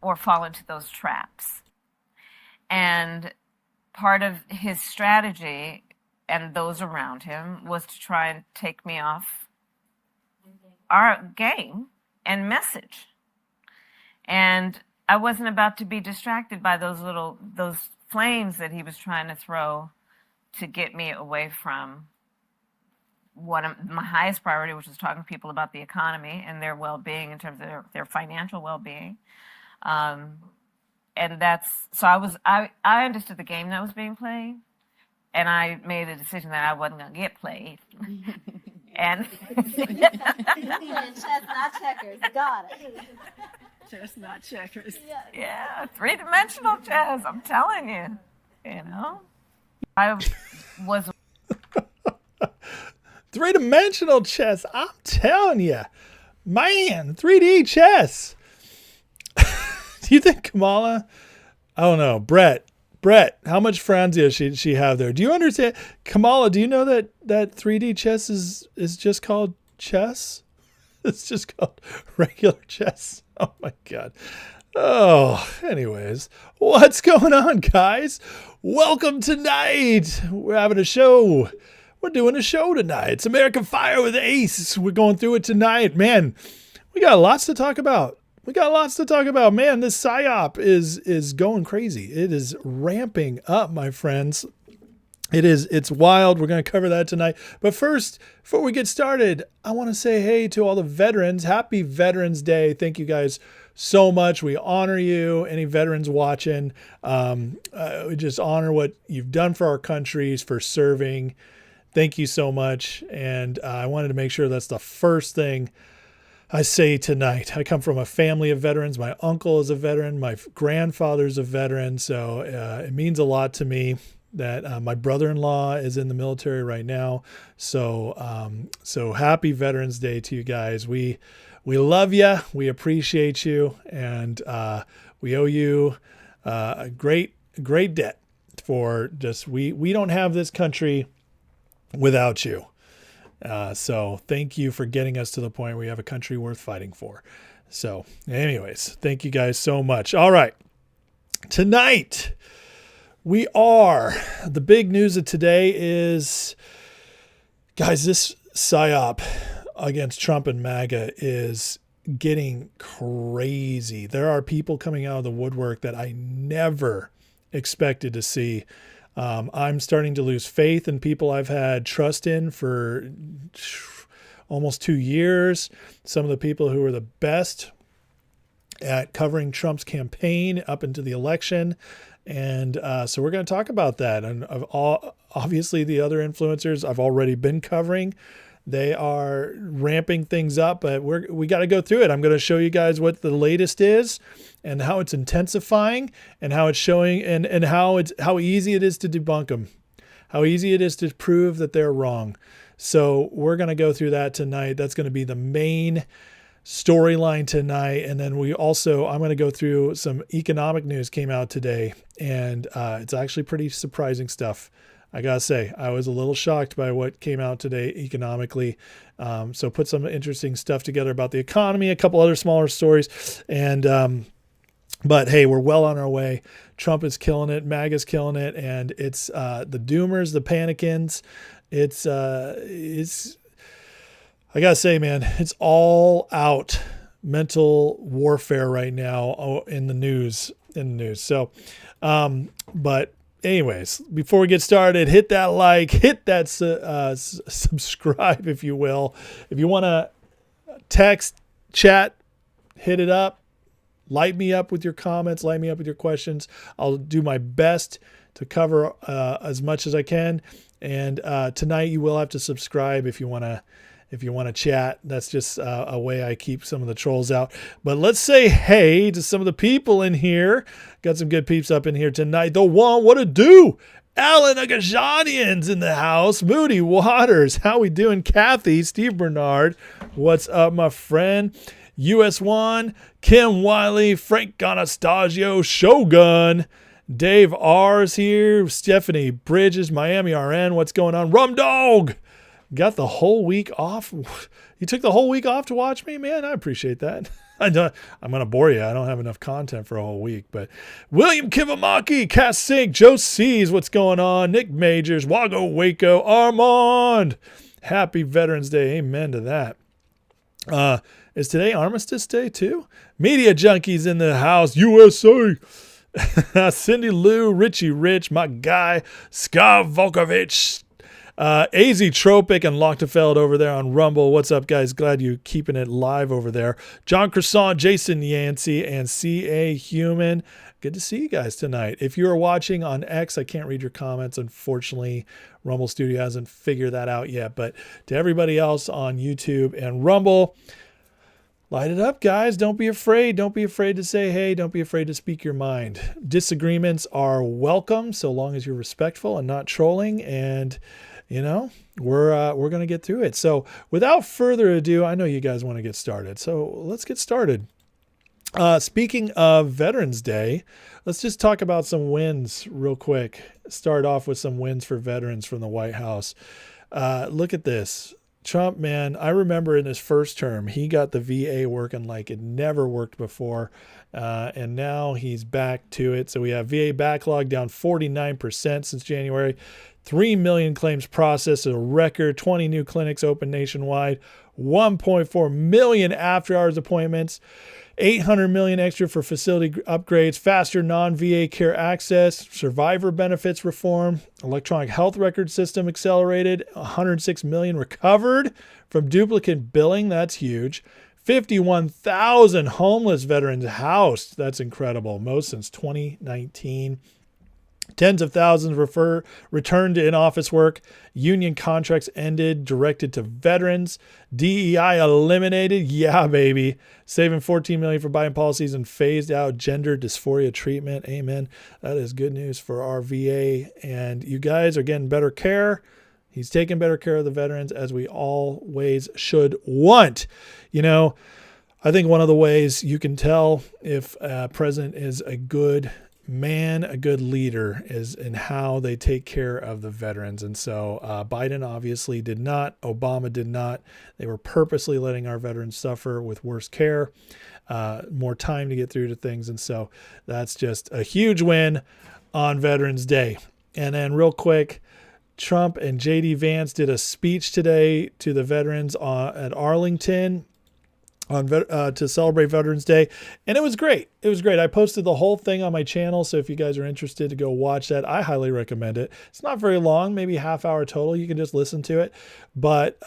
or fall into those traps. And part of his strategy and those around him was to try and take me off our game and message. And I wasn't about to be distracted by those flames that he was trying to throw to get me away from my highest priority, which was talking to people about the economy and their well-being in terms of their financial well-being. And I understood the game that was being played, and I made a decision that I wasn't going to get played. And chess, not checkers. Got it. Chess, not checkers. Yeah, three-dimensional chess. I'm telling you. You know, I was three-dimensional chess. I'm telling you, man, 3D chess. Do you think Kamala? I don't know, Brett, how much Franzia she have there? Do you understand, Kamala? Do you know that 3D chess is just called chess? It's just called regular chess. Oh my God. Oh, anyways, what's going on, guys? Welcome tonight. We're having a show. We're doing a show tonight. It's American Fire with Ace. We're going through it tonight. Man, we got lots to talk about. Man, this Psy-Op is going crazy. It is ramping up, my friends. It's wild. We're going to cover that tonight. But first, before we get started, I want to say hey to all the veterans. Happy Veterans Day. Thank you guys so much. We honor you. Any veterans watching, we just honor what you've done for our countries, for serving. Thank you so much. And I wanted to make sure that's the first thing I say tonight. I come from a family of veterans. My uncle is a veteran. My grandfather's a veteran. So it means a lot to me that my brother-in-law is in the military right now. So happy Veterans Day to you guys. We love you. We appreciate you. And we owe you a great debt for just, we don't have this country without you. So thank you for getting us to the point where we have a country worth fighting for. So anyways, thank you guys so much. All right. Tonight, the big news of today is, guys, this Psy-Op against Trump and MAGA is getting crazy. There are people coming out of the woodwork that I never expected to see. I'm starting to lose faith in people I've had trust in for almost 2 years. Some of the people who were the best at covering Trump's campaign up into the election. And so we're going to talk about that. And obviously the other influencers I've already been covering. They are ramping things up, but we got to go through it. I'm going to show you guys what the latest is and how it's intensifying and how it's showing and how easy it is to debunk them, how easy it is to prove that they're wrong. So we're going to go through that tonight. That's going to be the main storyline tonight. And then I'm going to go through some economic news came out today, and it's actually pretty surprising stuff. I gotta say, I was a little shocked by what came out today economically. So put some interesting stuff together about the economy, a couple other smaller stories. And, but hey, we're well on our way. Trump is killing it. MAGA's killing it. And it's, the doomers, the panicans. It's, I gotta say, man, it's all out mental warfare right now in the news. So, but anyways, before we get started, hit that like, hit that subscribe, if you will. If you want to text, chat, hit it up. Light me up with your comments. Light me up with your questions. I'll do my best to cover as much as I can. And tonight you will have to subscribe if you want to chat. That's just a way I keep some of the trolls out. But let's say hey to some of the people in here. Got some good peeps up in here tonight. The one, what to do? Alan Agajanian's in the house. Moody Waters. How we doing? Kathy, Steve Bernard. What's up, my friend? US1, Kim Wiley, Frank Anastasio, Shogun. Dave R's here. Stephanie Bridges, Miami RN. What's going on? Rum Dog. Got the whole week off. You took the whole week off to watch me? Man, I appreciate that. I'm going to bore you. I don't have enough content for a whole week. But William Kivamaki, Cass Sink, Joe C's, what's going on? Nick Majors, Wago Waco, Armand. Happy Veterans Day. Amen to that. Is today Armistice Day too? Media Junkies in the house, USA. Cindy Lou, Richie Rich, my guy, Ska Volkovich, AZ Tropic and Lochtefeld over there on Rumble. What's up, guys? Glad you're keeping it live over there. John Croissant, Jason Yancey, and CA Human. Good to see you guys tonight. If you're watching on X, I can't read your comments. Unfortunately, Rumble Studio hasn't figured that out yet. But to everybody else on YouTube and Rumble, light it up, guys. Don't be afraid. Don't be afraid to say hey. Don't be afraid to speak your mind. Disagreements are welcome so long as you're respectful and not trolling. And, you know, we're going to get through it. So without further ado, I know you guys want to get started. So let's get started. Speaking of Veterans Day, let's just talk about some wins real quick. Start off with some wins for veterans from the White House. Look at this. Trump, man, I remember in his first term, he got the VA working like it never worked before. And now he's back to it. So we have VA backlog down 49% since January. 3 million claims processed, a record. 20 new clinics open nationwide. 1.4 million after-hours appointments. 800 million extra for facility upgrades, faster non-VA care access, survivor benefits reform, electronic health record system accelerated, 106 million recovered from duplicate billing. That's huge. 51,000 homeless veterans housed. That's incredible. Most since 2019. Tens of thousands returned to in-office work. Union contracts ended, directed to veterans. DEI eliminated. Yeah, baby. Saving $14 million for Biden policies and phased out gender dysphoria treatment. Amen. That is good news for our VA. And you guys are getting better care. He's taking better care of the veterans, as we always should want. You know, I think one of the ways you can tell if a president is a good man, a good leader, is in how they take care of the veterans. And so Biden obviously did not. Obama did not. They were purposely letting our veterans suffer with worse care, more time to get through to things. And so that's just a huge win on Veterans Day. And then real quick, Trump and J.D. Vance did a speech today to the veterans at Arlington to celebrate Veterans Day, and it was great. It was great. I posted the whole thing on my channel, so if you guys are interested to go watch that, I highly recommend it. It's not very long, maybe half hour total. You can just listen to it, but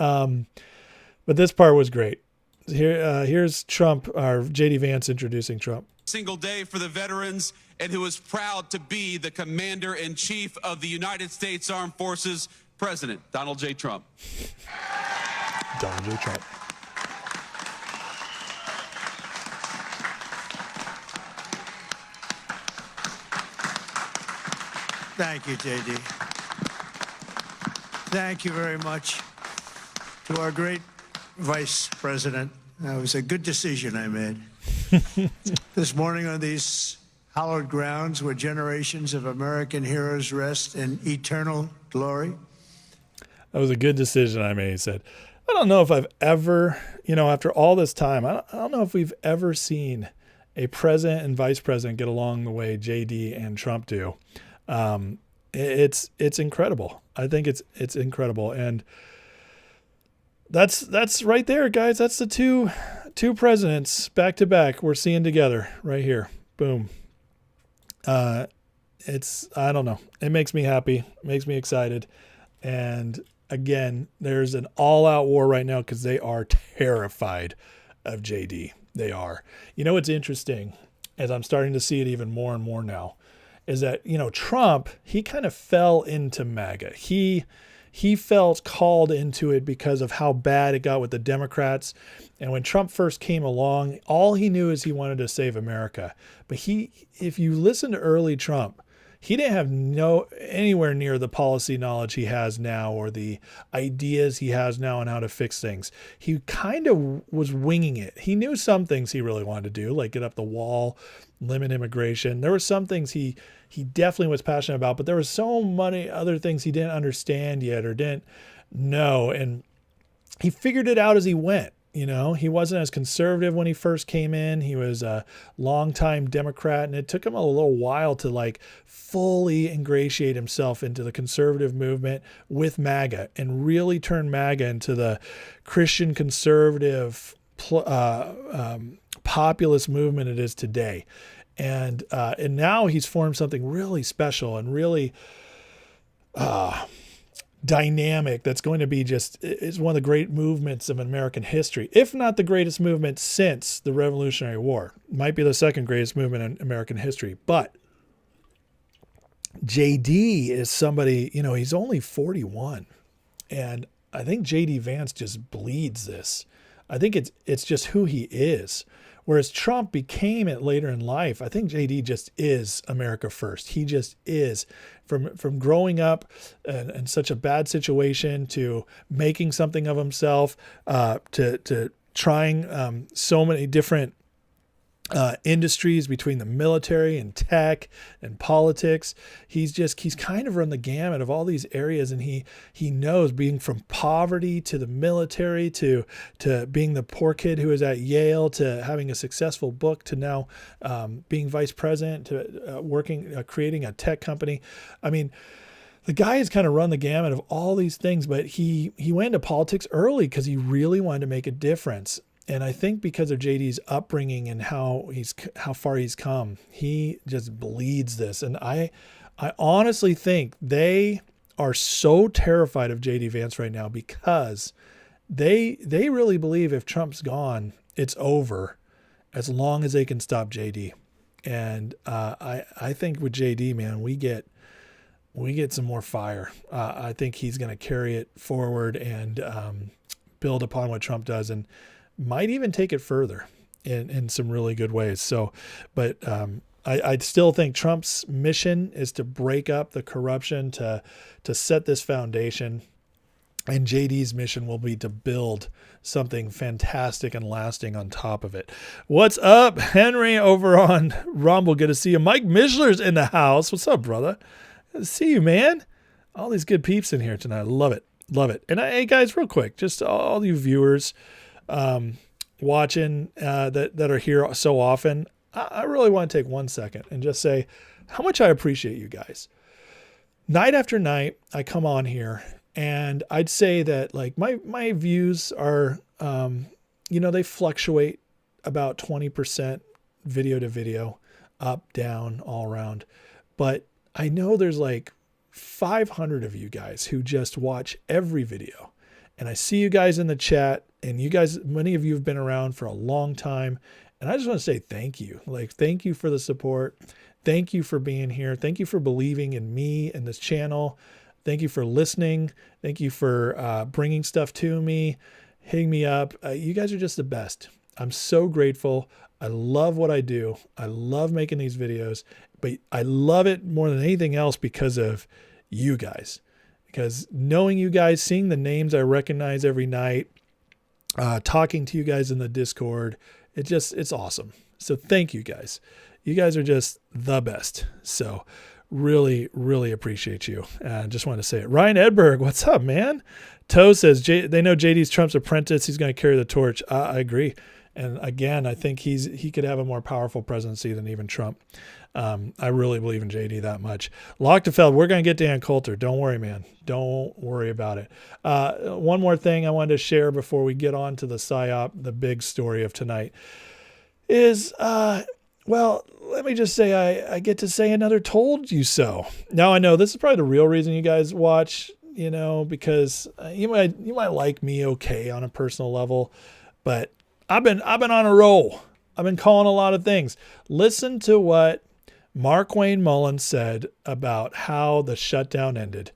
this part was great. Here's Trump, or J.D. Vance introducing Trump. Single day for the veterans, and who is proud to be the Commander-in-Chief of the United States Armed Forces, President Donald J. Trump. Donald J. Trump. Thank you, JD. Thank you very much to our great Vice President. That was a good decision I made. This morning on these hallowed grounds where generations of American heroes rest in eternal glory. That was a good decision I made, he said. I don't know if I've ever, after all this time, I don't know if we've ever seen a president and vice president get along the way JD and Trump do. It's incredible. I think it's incredible. And that's right there, guys. That's the two presidents back to back we're seeing together right here. Boom. I don't know. It makes me happy. It makes me excited. And again, there's an all-out war right now because they are terrified of JD. They are. You know what's interesting, as I'm starting to see it even more and more now, is that, Trump, he kind of fell into MAGA. He felt called into it because of how bad it got with the Democrats. And when Trump first came along, all he knew is he wanted to save America. But if you listen to early Trump, he didn't have anywhere near the policy knowledge he has now or the ideas he has now on how to fix things. He kind of was winging it. He knew some things he really wanted to do, like get up the wall, limit immigration. There were some things he definitely was passionate about, but there were so many other things he didn't understand yet or didn't know. And he figured it out as he went. You know, he wasn't as conservative when he first came in. He was a longtime Democrat, and it took him a little while to like fully ingratiate himself into the conservative movement with MAGA and really turn MAGA into the Christian conservative populist movement it is today. And now he's formed something really special and really dynamic that's going to be it's one of the great movements of American history, if not the greatest movement since the Revolutionary War. Might be the second greatest movement in American history. But JD is somebody, you know, he's only 41. And I think JD Vance just bleeds this. I think it's just who he is. Whereas Trump became it later in life, I think JD just is America first. He just is. From growing up in such a bad situation to making something of himself, to trying so many different industries between the military and tech and politics. He's kind of run the gamut of all these areas, and he knows, being from poverty to the military to being the poor kid who was at Yale to having a successful book to now being vice president to creating a tech company. I mean, the guy has kind of run the gamut of all these things, but he went into politics early because he really wanted to make a difference. And I think because of JD's upbringing and how far he's come, he just bleeds this. And I honestly think they are so terrified of JD Vance right now because they really believe if Trump's gone, it's over, as long as they can stop JD. And I think with JD, man, we get some more fire. I think he's going to carry it forward and build upon what Trump does, and might even take it further in some really good ways. So, but I still think Trump's mission is to break up the corruption, to set this foundation, and JD's mission will be to build something fantastic and lasting on top of it. What's up, Henry, over on Rumble? Good to see you. Mike Mishler's in the house. What's up, brother? Good to see you, man. All these good peeps in here tonight. Love it. Love it. And hey, guys, real quick, just all you viewers watching that are here so often, I really want to take 1 second and just say how much I appreciate you guys. Night after night, I come on here, and I'd say that like my views are, they fluctuate about 20% video to video, up, down, all around. But I know there's like 500 of you guys who just watch every video. And I see you guys in the chat, and you guys, many of you have been around for a long time. And I just want to say thank you. Like, thank you for the support. Thank you for being here. Thank you for believing in me and this channel. Thank you for listening. Thank you for bringing stuff to me, hitting me up. You guys are just the best. I'm so grateful. I love what I do. I love making these videos, but I love it more than anything else because of you guys. Because knowing you guys, seeing the names I recognize every night, talking to you guys in the Discord, it's awesome. So thank you guys. You guys are just the best. So really, really appreciate you. Just wanted to say it. Ryan Edberg, what's up, man? Toe says, they know JD's Trump's apprentice. He's going to carry the torch. I agree. And again, I think he could have a more powerful presidency than even Trump. I really believe in JD that much. Lochtefeld, we're going to get Dan Coulter. Don't worry, man. Don't worry about it. One more thing I wanted to share before we get on to the Psy-Op, the big story of tonight, is, let me just say I get to say another told you so. Now, I know this is probably the real reason you guys watch, because you might like me okay on a personal level, but I've been on a roll. I've been calling a lot of things. Listen to what Mark Wayne Mullins said about how the shutdown ended,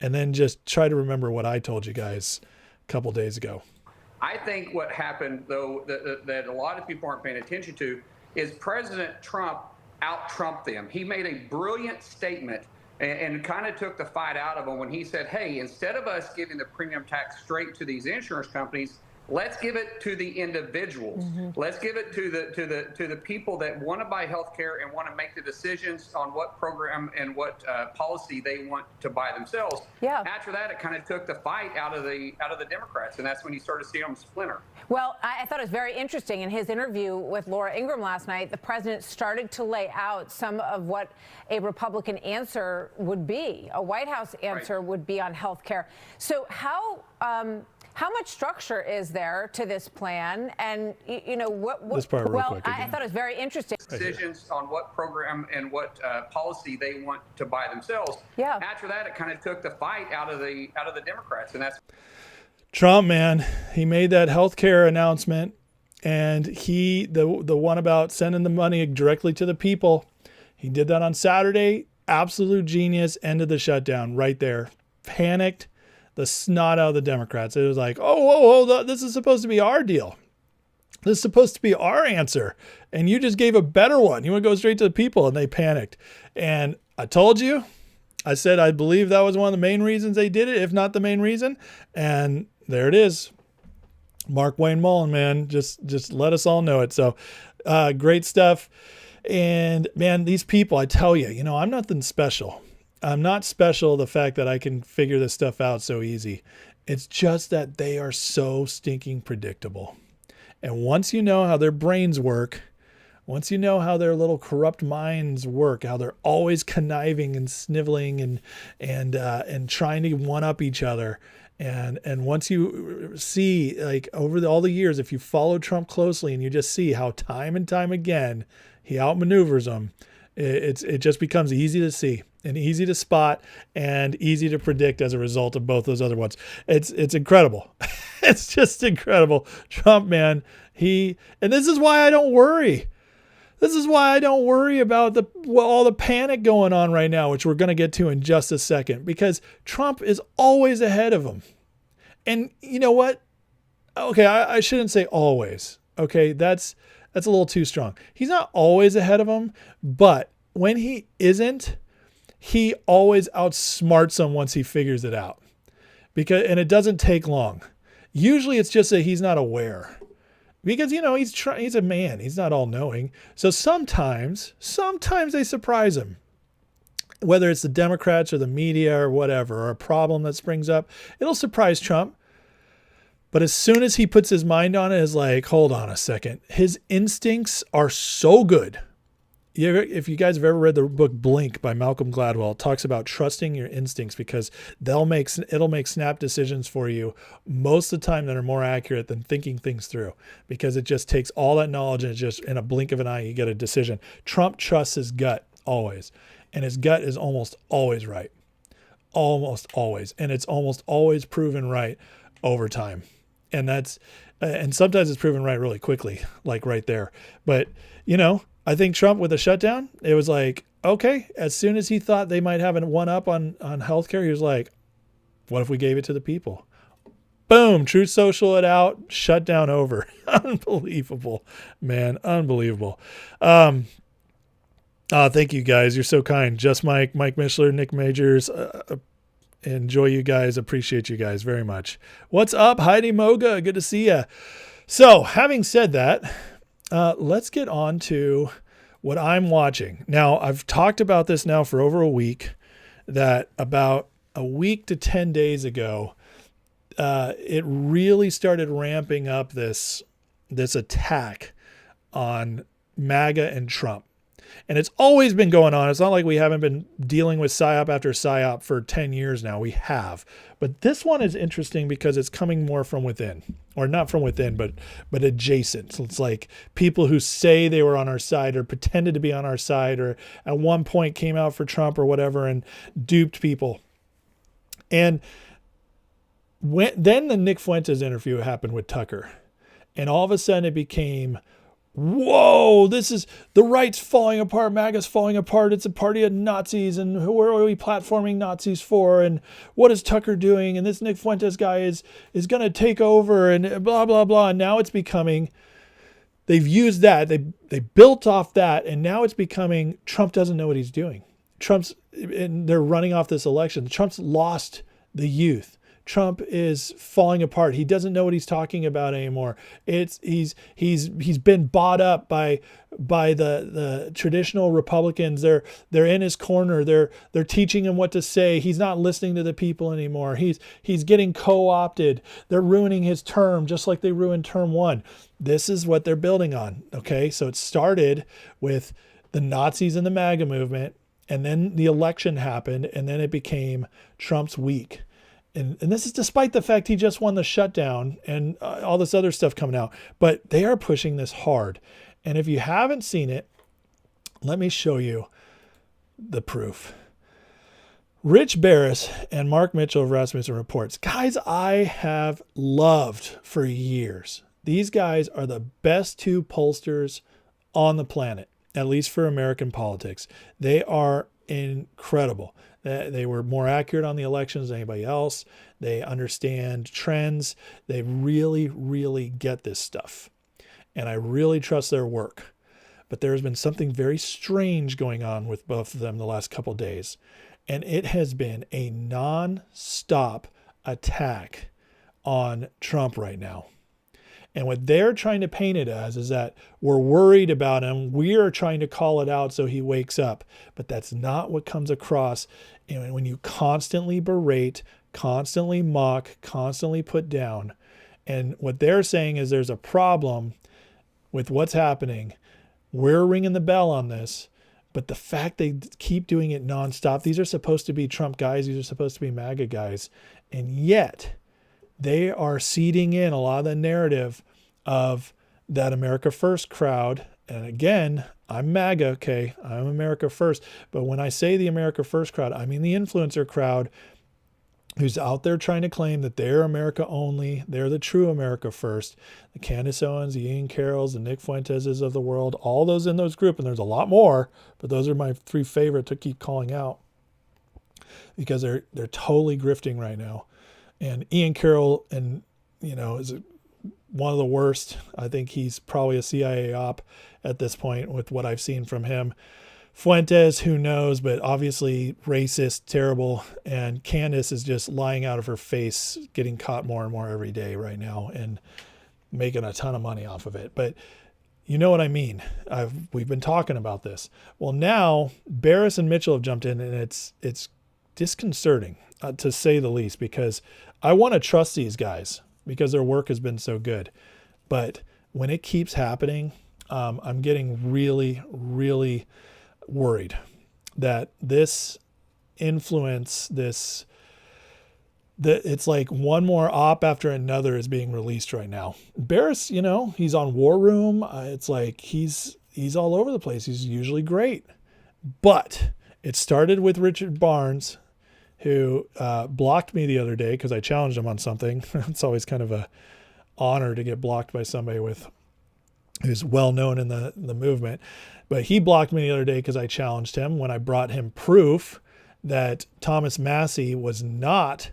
and then just try to remember what I told you guys a couple days ago. I think what happened, though, that a lot of people aren't paying attention to, is President Trump out-Trumped them. He made a brilliant statement and kind of took the fight out of them when he said, hey, instead of us giving the premium tax straight to these insurance companies, Let's give it to the individuals. Let's give it to the people that want to buy health care and want to make the decisions on what program and what policy they want to buy themselves. Yeah. After that, it kind of took the fight out of the Democrats, and that's when you started seeing them splinter. Well, I thought it was very interesting. In his interview with Laura Ingraham last night, the president started to lay out some of what a Republican answer would be, a White House answer would be on health care. So how much structure is there to this plan? And, you know, what this part real well, quick I thought it was very interesting. Decisions on what program and what policy they want to buy themselves. Yeah. After that, it kind of took the fight out of the Democrats, and that's Trump, man, he made that healthcare announcement, and the one about sending the money directly to the people, he did that on Saturday. Absolute genius. Ended the shutdown right there. Panicked the snot out of the Democrats. It was like, oh, this is supposed to be our deal. This is supposed to be our answer. And you just gave a better one. You want to go straight to the people, and they panicked. And I told you, I said I believe that was one of the main reasons they did it, if not the main reason. And there it is. Mark Wayne Mullen, man, just let us all know it. So great stuff. And man, these people, I tell you, you know, I'm nothing special. I'm not special, the fact that I can figure this stuff out so easy. It's just that they are so stinking predictable. And once you know how their brains work, once you know how their little corrupt minds work, how they're always conniving and sniveling and trying to one up each other. And once you see, like, over all the years, if you follow Trump closely and you just see how time and time again he outmaneuvers them, it just becomes easy to see and easy to spot and easy to predict as a result of both those other ones. It's incredible. It's just incredible. Trump, man, and this is why I don't worry. This is why I don't worry about all the panic going on right now, which we're going to get to in just a second, because Trump is always ahead of him. And you know what? Okay, I shouldn't say always. Okay, that's a little too strong. He's not always ahead of him, but when he isn't, he always outsmarts him once he figures it out. And it doesn't take long. Usually it's just that he's not aware. Because, you know, he's a man. He's not all knowing. So sometimes they surprise him. Whether it's the Democrats or the media or whatever, or a problem that springs up, it'll surprise Trump. But as soon as he puts his mind on it, it's like, hold on a second. His instincts are so good. If you guys have ever read the book Blink by Malcolm Gladwell, it talks about trusting your instincts, because it'll make snap decisions for you most of the time that are more accurate than thinking things through, because it just takes all that knowledge and it's just in a blink of an eye, you get a decision. Trump trusts his gut always, and his gut is almost always right. Almost always. And it's almost always proven right over time. And sometimes it's proven right really quickly, like right there. But, you know, I think Trump with a shutdown, it was like, okay, as soon as he thought they might have a one-up on healthcare, he was like, what if we gave it to the people? Boom, Truth Social it out, shutdown over. Unbelievable, man, unbelievable. Thank you guys. You're so kind. Just Mike Mishler, Nick Majors. Enjoy you guys. Appreciate you guys very much. What's up, Heidi Moga? Good to see you. So having said that, let's get on to what I'm watching. Now, I've talked about this now for over a week, that about a week to 10 days ago, it really started ramping up this attack on MAGA and Trump. And it's always been going on. It's not like we haven't been dealing with Psy-Op after Psy-Op for 10 years now. We have. But this one is interesting because it's coming more from within. Or not from within, but adjacent. So it's like people who say they were on our side or pretended to be on our side or at one point came out for Trump or whatever and duped people. And then the Nick Fuentes interview happened with Tucker. And all of a sudden it became, whoa, this is the right's falling apart. MAGA's falling apart. It's a party of Nazis. And who are we platforming Nazis for? And what is Tucker doing? And this Nick Fuentes guy is going to take over and blah, blah, blah. And now it's becoming, they've used that. They built off that. And now it's becoming Trump doesn't know what he's doing. And they're running off this election. Trump's lost the youth. Trump is falling apart. He doesn't know what he's talking about anymore. He's been bought up by the traditional Republicans. They're in his corner. They're teaching him what to say. He's not listening to the people anymore. He's getting co-opted. They're ruining his term just like they ruined term 1. This is what they're building on. Okay, so it started with the Nazis and the MAGA movement, and then the election happened, and then it became Trump's week. And this is despite the fact he just won the shutdown and all this other stuff coming out. But they are pushing this hard. And if you haven't seen it, let me show you the proof. Rich Barris and Mark Mitchell of Rasmussen Reports. Guys I have loved for years. These guys are the best 2 pollsters on the planet, at least for American politics. They are incredible. They were more accurate on the elections than anybody else. They understand trends. They really, really get this stuff. And I really trust their work. But there's been something very strange going on with both of them the last couple of days. And it has been a non-stop attack on Trump right now. And what they're trying to paint it as is that we're worried about him. We are trying to call it out so he wakes up. But that's not what comes across. And when you constantly berate, constantly mock, constantly put down. And what they're saying is there's a problem with what's happening. We're ringing the bell on this. But the fact they keep doing it nonstop, these are supposed to be Trump guys. These are supposed to be MAGA guys. And yet they are seeding in a lot of the narrative of that America First crowd. And again, I'm MAGA, okay? I'm America First. But when I say the America First crowd, I mean the influencer crowd who's out there trying to claim that they're America only. They're the true America First. The Candace Owens, the Ian Carrolls, the Nick Fuenteses of the world, all those in those group. And there's a lot more, but those are my 3 favorite to keep calling out because they're totally grifting right now. And Ian Carroll, is one of the worst. I think he's probably a CIA op at this point with what I've seen from him. Fuentes, who knows, but obviously racist, terrible. And Candace is just lying out of her face, getting caught more and more every day right now and making a ton of money off of it. But you know what I mean. We've been talking about this. Well, now Barris and Mitchell have jumped in, and it's disconcerting, to say the least, because I want to trust these guys because their work has been so good. But when it keeps happening, I'm getting really, really worried that this influence, it's like one more op after another is being released right now. Barris, he's on War Room. It's like he's all over the place. He's usually great. But it started with Richard Barnes, who blocked me the other day because I challenged him on something. It's always kind of a honor to get blocked by somebody who's well known in the movement. But he blocked me the other day because I challenged him when I brought him proof that Thomas Massie was not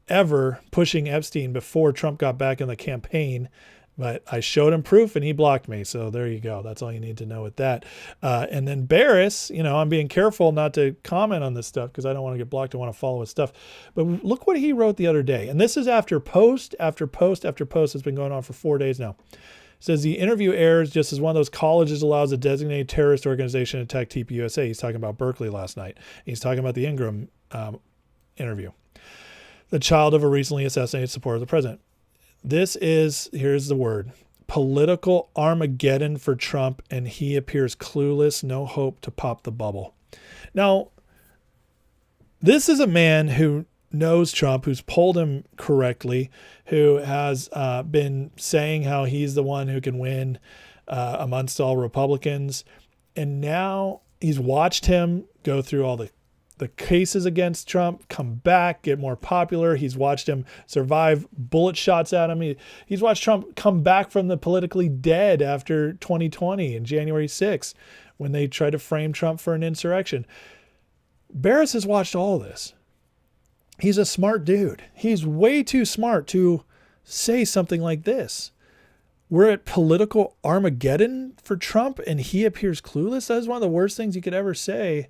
ever pushing Epstein before Trump got back in the campaign. But I showed him proof and he blocked me. So there you go. That's all you need to know with that. And then Barris, I'm being careful not to comment on this stuff because I don't want to get blocked. I want to follow his stuff. But look what he wrote the other day. And this is after post after post after post. It's been going on for 4 days now. It says the interview airs just as one of those colleges allows a designated terrorist organization to attack TPUSA. He's talking about Berkeley last night. He's talking about the Ingram interview. The child of a recently assassinated supporter of the president. This is, here's the word, political Armageddon for Trump, and he appears clueless, no hope to pop the bubble. Now, this is a man who knows Trump, who's polled him correctly, who has been saying how he's the one who can win amongst all Republicans. And now he's watched him go through all the cases against Trump, come back, get more popular. He's watched him survive bullet shots at him. He's watched Trump come back from the politically dead after 2020 and January 6th when they tried to frame Trump for an insurrection. Barris has watched all this. He's a smart dude. He's way too smart to say something like this. We're at political Armageddon for Trump and he appears clueless. That is one of the worst things you could ever say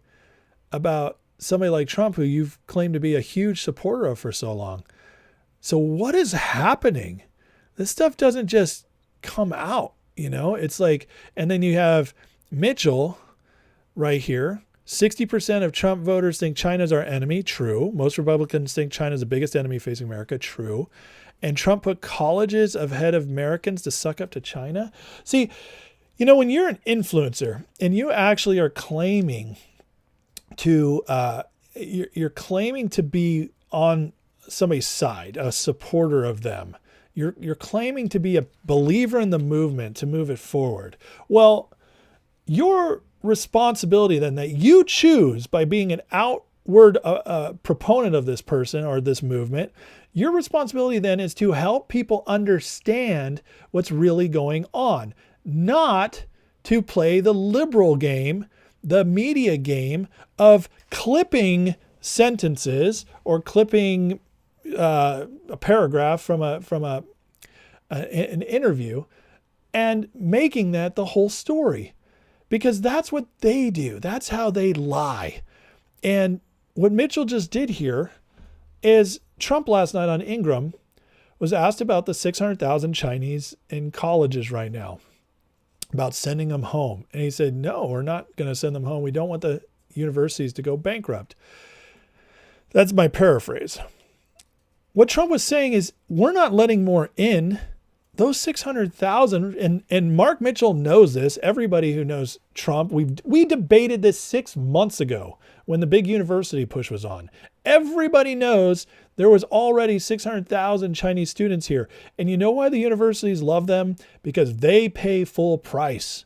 about somebody like Trump, who you've claimed to be a huge supporter of for so long. So what is happening? This stuff doesn't just come out, it's like, and then you have Mitchell right here. 60% of Trump voters think China's our enemy. True. Most Republicans think China's the biggest enemy facing America. True. And Trump put colleges ahead of Americans to suck up to China. See, when you're an influencer and you actually are claiming to, you're claiming to be on somebody's side, a supporter of them. You're claiming to be a believer in the movement to move it forward. Well, your responsibility then that you choose by being an outward proponent of this person or this movement, your responsibility then is to help people understand what's really going on, not to play the liberal game, the media game of clipping sentences or clipping a paragraph from an interview and making that the whole story. Because that's what they do. That's how they lie. And what Mitchell just did here is Trump last night on Ingram was asked about the 600,000 Chinese in colleges right now, about sending them home. And he said, no, we're not going to send them home. We don't want the universities to go bankrupt. That's my paraphrase. What Trump was saying is we're not letting more in. Those 600,000, and Mark Mitchell knows this. Everybody who knows Trump, we debated this 6 months ago when the big university push was on. Everybody knows there was already 600,000 Chinese students here. And you know why the universities love them? Because they pay full price.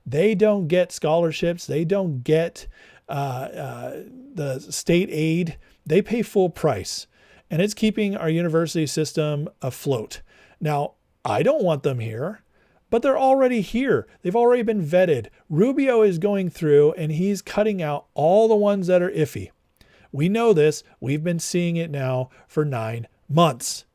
They don't get scholarships. They don't get the state aid. They pay full price. And it's keeping our university system afloat. Now, I don't want them here, but they're already here. They've already been vetted. Rubio is going through and he's cutting out all the ones that are iffy. We know this. We've been seeing it now for 9 months.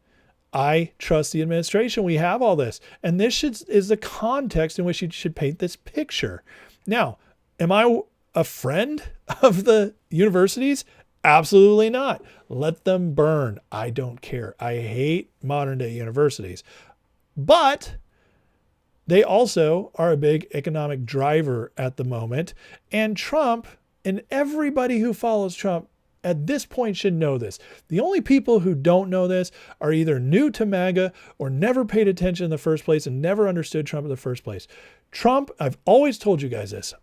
I trust the administration. We have all this. And this is the context in which you should paint this picture. Now, am I a friend of the universities? Absolutely not. Let them burn. I don't care. I hate modern day universities. But they also are a big economic driver at the moment. And Trump and everybody who follows Trump at this point should know this. The only people who don't know this are either new to MAGA or never paid attention in the first place and never understood Trump in the first place. Trump, I've always told you guys this,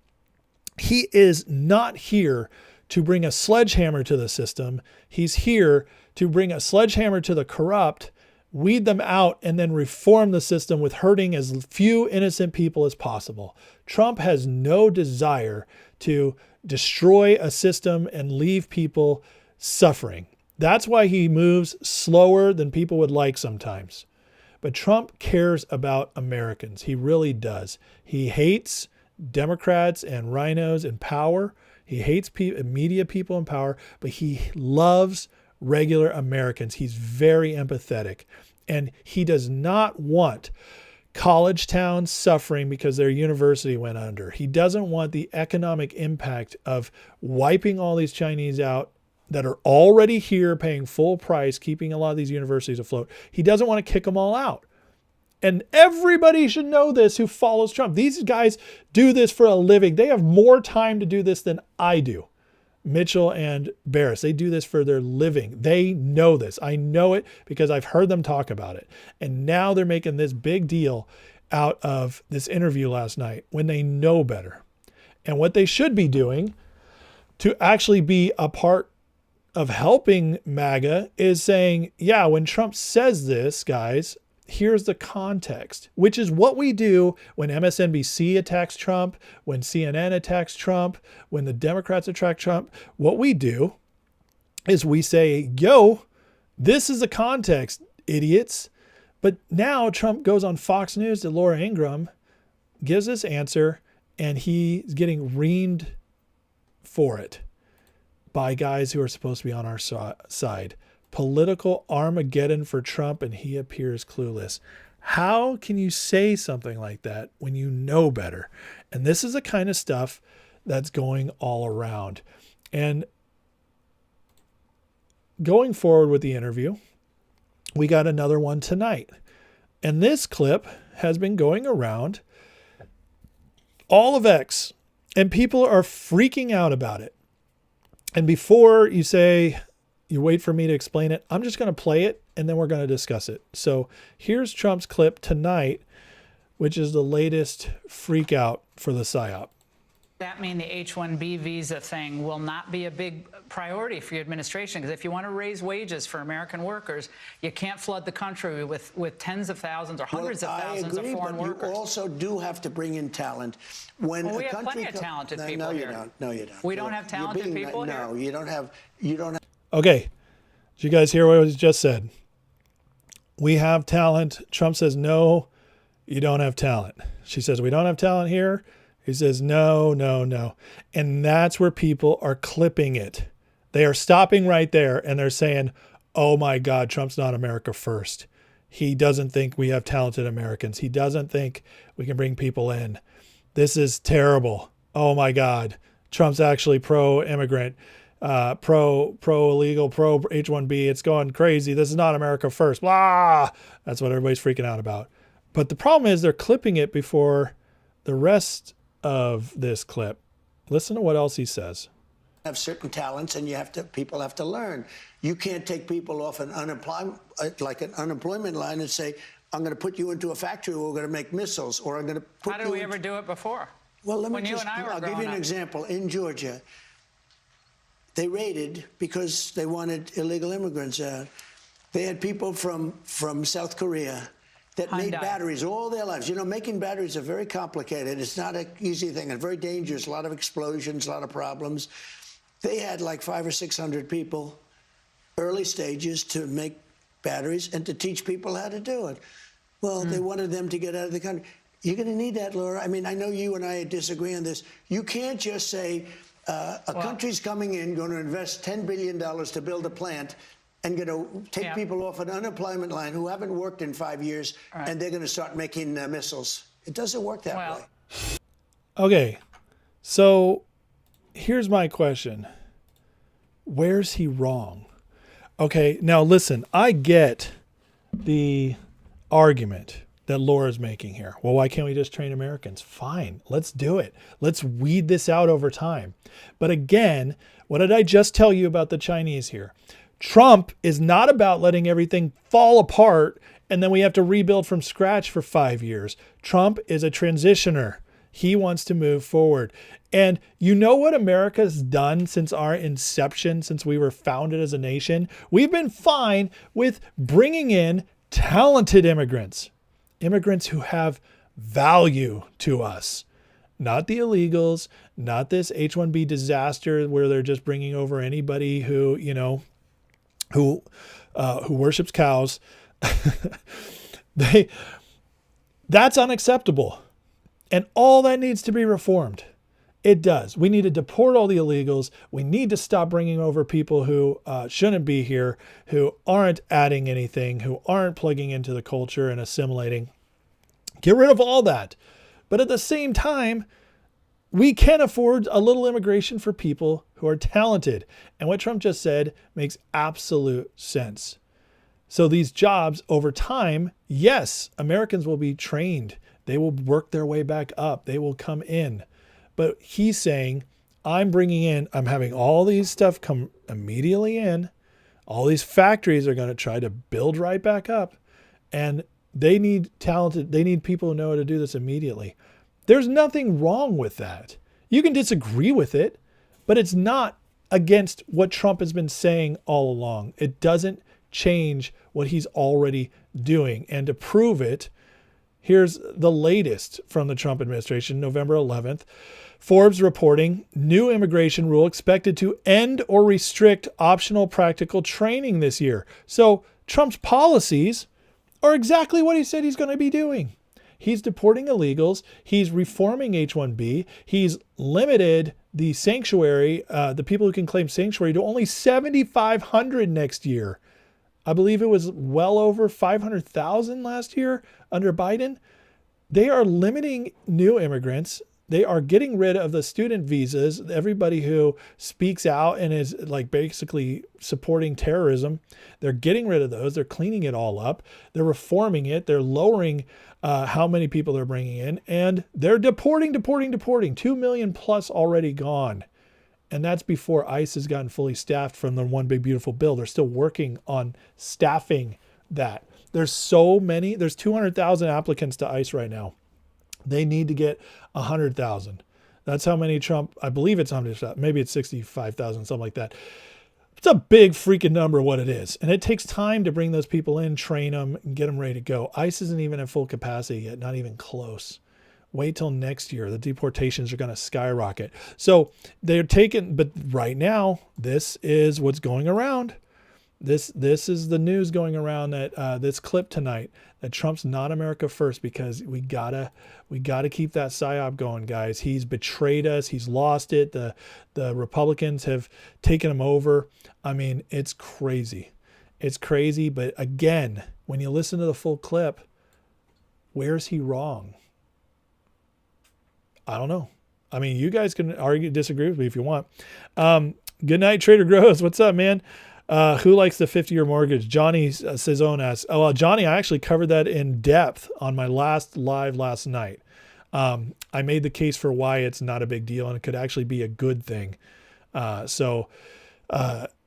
he is not here to bring a sledgehammer to the system. He's here to bring a sledgehammer to the corrupt, weed them out, and then reform the system with hurting as few innocent people as possible. Trump has no desire to destroy a system and leave people suffering. That's why he moves slower than people would like sometimes. But Trump cares about Americans. He really does. He hates Democrats and rhinos in power. He hates media people in power, but he loves regular Americans. He's very empathetic, and he does not want college towns suffering because their university went under. He doesn't want the economic impact of wiping all these Chinese out that are already here paying full price, keeping a lot of these universities afloat. He doesn't want to kick them all out. And everybody should know this who follows Trump. These guys do this for a living. They have more time to do this than I do. Mitchell and Barris, they do this for their living. They know this. I know it because I've heard them talk about it. And now they're making this big deal out of this interview last night when they know better. And what they should be doing to actually be a part of helping MAGA is saying, yeah, when Trump says this, guys, here's the context, which is what we do when MSNBC attacks Trump, when CNN attacks Trump, when the Democrats attack Trump. What we do is we say, yo, this is the context, idiots. But now Trump goes on Fox News to Laura Ingraham, gives this answer, and he's getting reamed for it by guys who are supposed to be on our side. Political Armageddon for Trump, and he appears clueless. How can you say something like that when you know better? And this is the kind of stuff that's going all around. And going forward with the interview, we got another one tonight. And this clip has been going around all of X, and people are freaking out about it. And before you say, you wait for me to explain it, I'm just going to play it and then we're going to discuss it. So here's Trump's clip tonight, which is the latest freak out for the Psy-Op. That mean the H-1B visa thing will not be a big priority for your administration? Because if you want to raise wages for American workers, you can't flood the country with tens of thousands or hundreds of thousands of foreign workers. You also do have to bring in talent. When we have plenty of talented people here. No, you don't. We don't have talented people here? No, you don't have. Okay. Did you guys hear what was just said? We have talent. Trump says, no, you don't have talent. She says, we don't have talent here. He says, no, no, no. And that's where people are clipping it. They are stopping right there and they're saying, oh my God, Trump's not America first. He doesn't think we have talented Americans. He doesn't think we can bring people in. This is terrible. Oh my God. Trump's actually pro-immigrant, pro-illegal, pro-H-1B. It's going crazy. This is not America first. Blah. That's what everybody's freaking out about. But the problem is they're clipping it before the rest of this clip. Listen to what else he says. Have certain talents, and people have to learn. You can't take people off an unemployment line and say, I'm going to put you into a factory where we're going to make missiles, or I'm going to put you. How did we ever do it before? Well, I'll give you an example. In Georgia, they raided because they wanted illegal immigrants out. They had people from South Korea that made batteries all their lives. You know, making batteries are very complicated. It's not an easy thing and very dangerous. A lot of explosions, a lot of problems. They had like 500 or 600 people, early stages, to make batteries and to teach people how to do it. Well, they wanted them to get out of the country. You're going to need that, Laura. I mean, I know you and I disagree on this. You can't just say a country's coming in, going to invest $10 billion to build a plant, and going to take people off an unemployment line who haven't worked in 5 years, and they're going to start making missiles. It doesn't work that way. Okay, so here's my question. Where's he wrong? Okay, now listen, I get the argument that Laura's making here. Well, why can't we just train Americans? Fine, let's do it. Let's weed this out over time. But again, what did I just tell you about the Chinese here? Trump is not about letting everything fall apart and then we have to rebuild from scratch for 5 years. Trump is a transitioner. He wants to move forward. And you know what America's done since our inception, since we were founded as a nation? We've been fine with bringing in talented immigrants. Immigrants who have value to us. Not the illegals, not this H-1B disaster where they're just bringing over anybody who, you know, who worships cows. That's unacceptable. And all that needs to be reformed. It does. We need to deport all the illegals. We need to stop bringing over people who shouldn't be here, who aren't adding anything, who aren't plugging into the culture and assimilating. Get rid of all that. But at the same time, we can afford a little immigration for people who are talented. And what Trump just said makes absolute sense. So these jobs over time, yes, Americans will be trained. They will work their way back up. They will come in. But he's saying, I'm having all these stuff come immediately in. All these factories are going to try to build right back up. And they need people who know how to do this immediately. There's nothing wrong with that. You can disagree with it, but it's not against what Trump has been saying all along. It doesn't change what he's already doing. And to prove it, here's the latest from the Trump administration, November 11th. Forbes reporting new immigration rule expected to end or restrict optional practical training this year. So Trump's policies are exactly what he said he's going to be doing. He's deporting illegals. He's reforming H-1B. He's limited the sanctuary, the people who can claim sanctuary, to only 7,500 next year. I believe it was well over 500,000 last year under Biden. They are limiting new immigrants. They are getting rid of the student visas. Everybody who speaks out and is like basically supporting terrorism, they're getting rid of those. They're cleaning it all up. They're reforming it. They're lowering how many people they're bringing in, and they're deporting. 2 million plus already gone. And that's before ICE has gotten fully staffed from the One Big Beautiful Bill. They're still working on staffing that. There's so many. There's 200,000 applicants to ICE right now. They need to get 100,000. That's how many Trump, I believe it's 100,000. Maybe it's 65,000, something like that. It's a big freaking number what it is. And it takes time to bring those people in, train them, and get them ready to go. ICE isn't even at full capacity yet, not even close. Wait till next year. The deportations are going to skyrocket. So they're taking, but right now, this is what's going around. This is the news going around that this clip tonight, that Trump's not America first, because we gotta keep that Psy-Op going, guys. He's betrayed us. He's lost it. The Republicans have taken him over. I mean, it's crazy. It's crazy. But again, when you listen to the full clip, where's he wrong? I don't know. I mean, you guys can argue, disagree with me if you want. Good night, Trader Gross. What's up, man? Who likes the 50-year mortgage? Johnny Cezone asks. Oh, well, Johnny, I actually covered that in depth on my last live last night. I made the case for why it's not a big deal and it could actually be a good thing.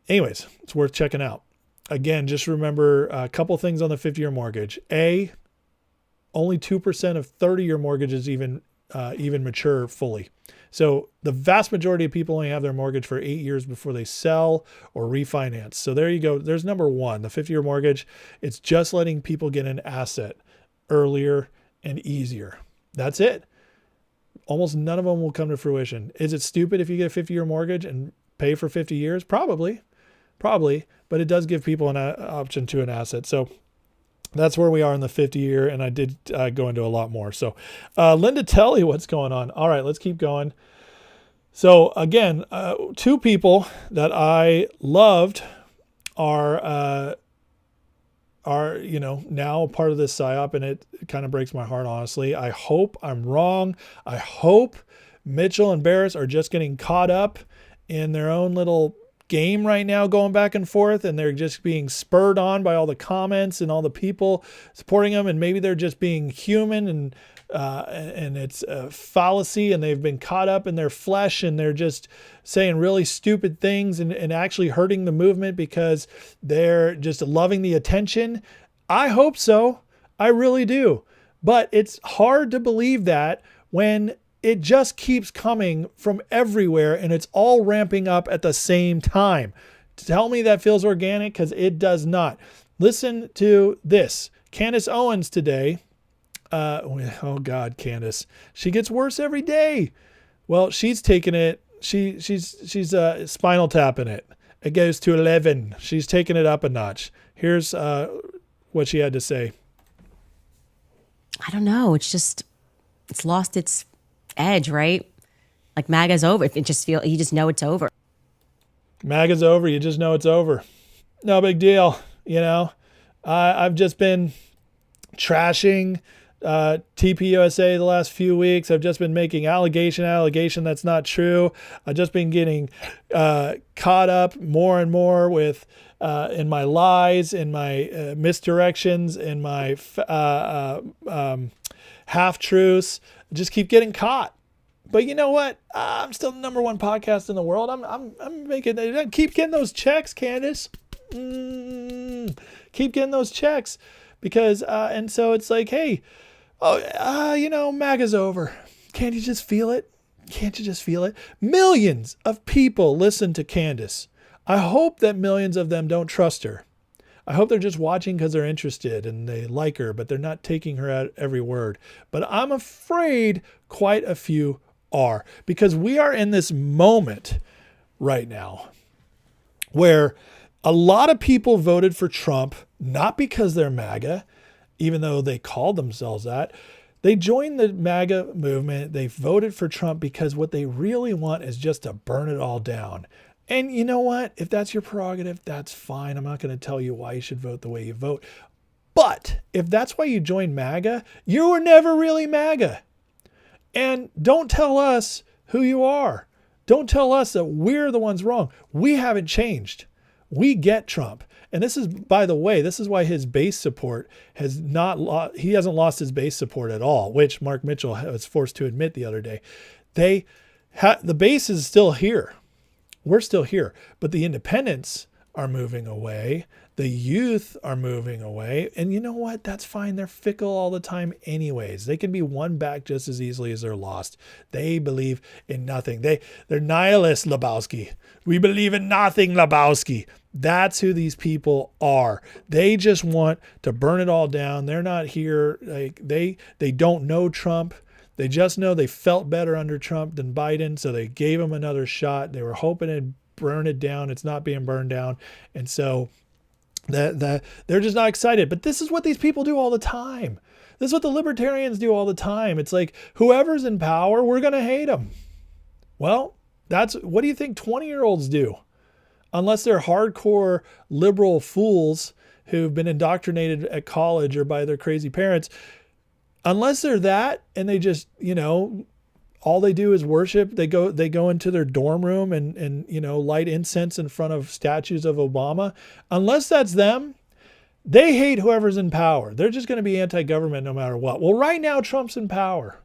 Anyways, it's worth checking out. Again, just remember a couple things on the 50-year mortgage. Only 2% of 30-year mortgages even mature fully. So the vast majority of people only have their mortgage for 8 years before they sell or refinance. So there you go. There's number one, the 50-year mortgage. It's just letting people get an asset earlier and easier. That's it. Almost none of them will come to fruition. Is it stupid if you get a 50-year mortgage and pay for 50 years? Probably, but it does give people an option to an asset. So that's where we are in the 50-year, and I did go into a lot more. So Linda, tell you what's going on. All right, let's keep going. So again, two people that I loved are now part of this Psy-Op, and it kind of breaks my heart, honestly. I hope I'm wrong. I hope Mitchell and Barris are just getting caught up in their own little game right now, going back and forth, and they're just being spurred on by all the comments and all the people supporting them, and maybe they're just being human, and it's a fallacy, and they've been caught up in their flesh, and they're just saying really stupid things and actually hurting the movement because they're just loving the attention. I hope so. I really do. But it's hard to believe that when it just keeps coming from everywhere and it's all ramping up at the same time. Tell me that feels organic, because it does not. Listen to this. Candace Owens today. Oh God, Candace. She gets worse every day. Well, she's taking it. She's spinal tapping it. It goes to 11. She's taking it up a notch. Here's what she had to say. I don't know. It's lost its edge, right? Like MAGA's over. You just know it's over. MAGA's over. You just know it's over. No big deal. I've just been trashing TPUSA the last few weeks. I've just been making allegation that's not true. I've just been getting caught up more and more with in my lies, in my misdirections, in my half-truths. Just keep getting caught. But you know what? I'm still the number one podcast in the world. I'm making. Keep getting those checks, Candace. Keep getting those checks, because and so it's like, hey, MAGA's over. Can't you just feel it? Can't you just feel it? Millions of people listen to Candace. I hope that millions of them don't trust her. I hope they're just watching because they're interested and they like her, but they're not taking her at every word. But I'm afraid quite a few are, because we are in this moment right now where a lot of people voted for Trump, not because they're MAGA, even though they called themselves that. They joined the MAGA movement. They voted for Trump because what they really want is just to burn it all down. And you know what? If that's your prerogative, that's fine. I'm not going to tell you why you should vote the way you vote. But if that's why you joined MAGA, you were never really MAGA. And don't tell us who you are. Don't tell us that we're the ones wrong. We haven't changed. We get Trump. And this is, by the way, this is why his base support has not he hasn't lost his base support at all, which Mark Mitchell was forced to admit the other day. The base is still here. We're still here, but the independents are moving away. The youth are moving away. And you know what? That's fine. They're fickle all the time anyways. They can be won back just as easily as they're lost. They believe in nothing. They're nihilists, Lebowski. We believe in nothing, Lebowski. That's who these people are. They just want to burn it all down. They're not here. Like they don't know Trump. They just know they felt better under Trump than Biden. So they gave him another shot. They were hoping it'd burn it down. It's not being burned down. And so they're just not excited. But this is what these people do all the time. This is what the libertarians do all the time. It's like, whoever's in power, we're going to hate them. Well, what do you think 20-year-olds do? Unless they're hardcore liberal fools who've been indoctrinated at college or by their crazy parents. Unless they're that and they just, all they do is worship. They go into their dorm room and light incense in front of statues of Obama. Unless that's them, they hate whoever's in power. They're just going to be anti-government no matter what. Well, right now Trump's in power.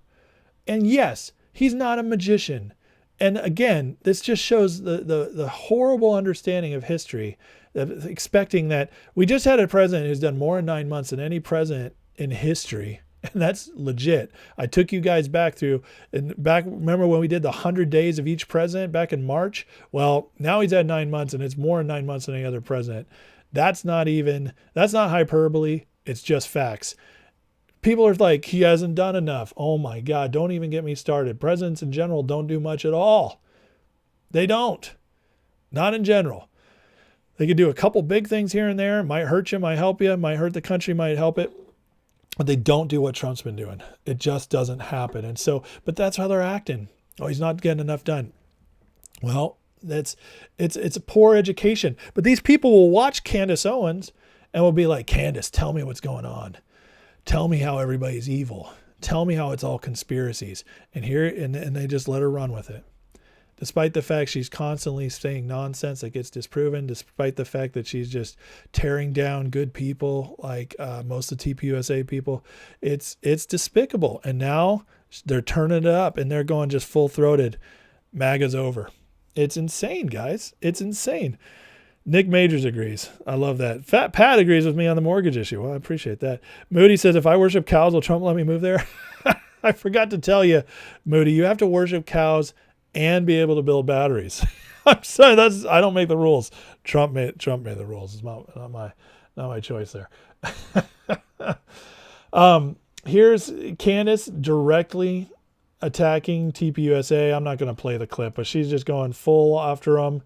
And yes, he's not a magician. And again, this just shows the horrible understanding of history, expecting that we just had a president who's done more in 9 months than any president in history. And that's legit. I took you guys back remember when we did the 100 days of each president back in March? Well, now he's had 9 months and it's more in 9 months than any other president. That's not hyperbole. It's just facts. People are like, he hasn't done enough. Oh my God, don't even get me started. Presidents in general don't do much at all. They don't. Not in general. They could do a couple big things here and there. Might hurt you, might help you, might hurt the country, might help it. But they don't do what Trump's been doing. It just doesn't happen. And so, but that's how they're acting. Oh, he's not getting enough done. Well, it's a poor education. But these people will watch Candace Owens and will be like, Candace, tell me what's going on. Tell me how everybody's evil. Tell me how it's all conspiracies. And they just let her run with it. Despite the fact she's constantly saying nonsense that gets disproven, despite the fact that she's just tearing down good people like most of TPUSA people, it's despicable. And now they're turning it up and they're going just full-throated. MAGA's over. It's insane, guys. It's insane. Nick Majors agrees. I love that. Fat Pat agrees with me on the mortgage issue. Well, I appreciate that. Moody says, if I worship cows, will Trump let me move there? I forgot to tell you, Moody, you have to worship cows and be able to build batteries. I'm sorry, I don't make the rules. Trump made the rules. It's not my choice there. Here's Candace directly attacking TPUSA. I'm not going to play the clip, but she's just going full after them.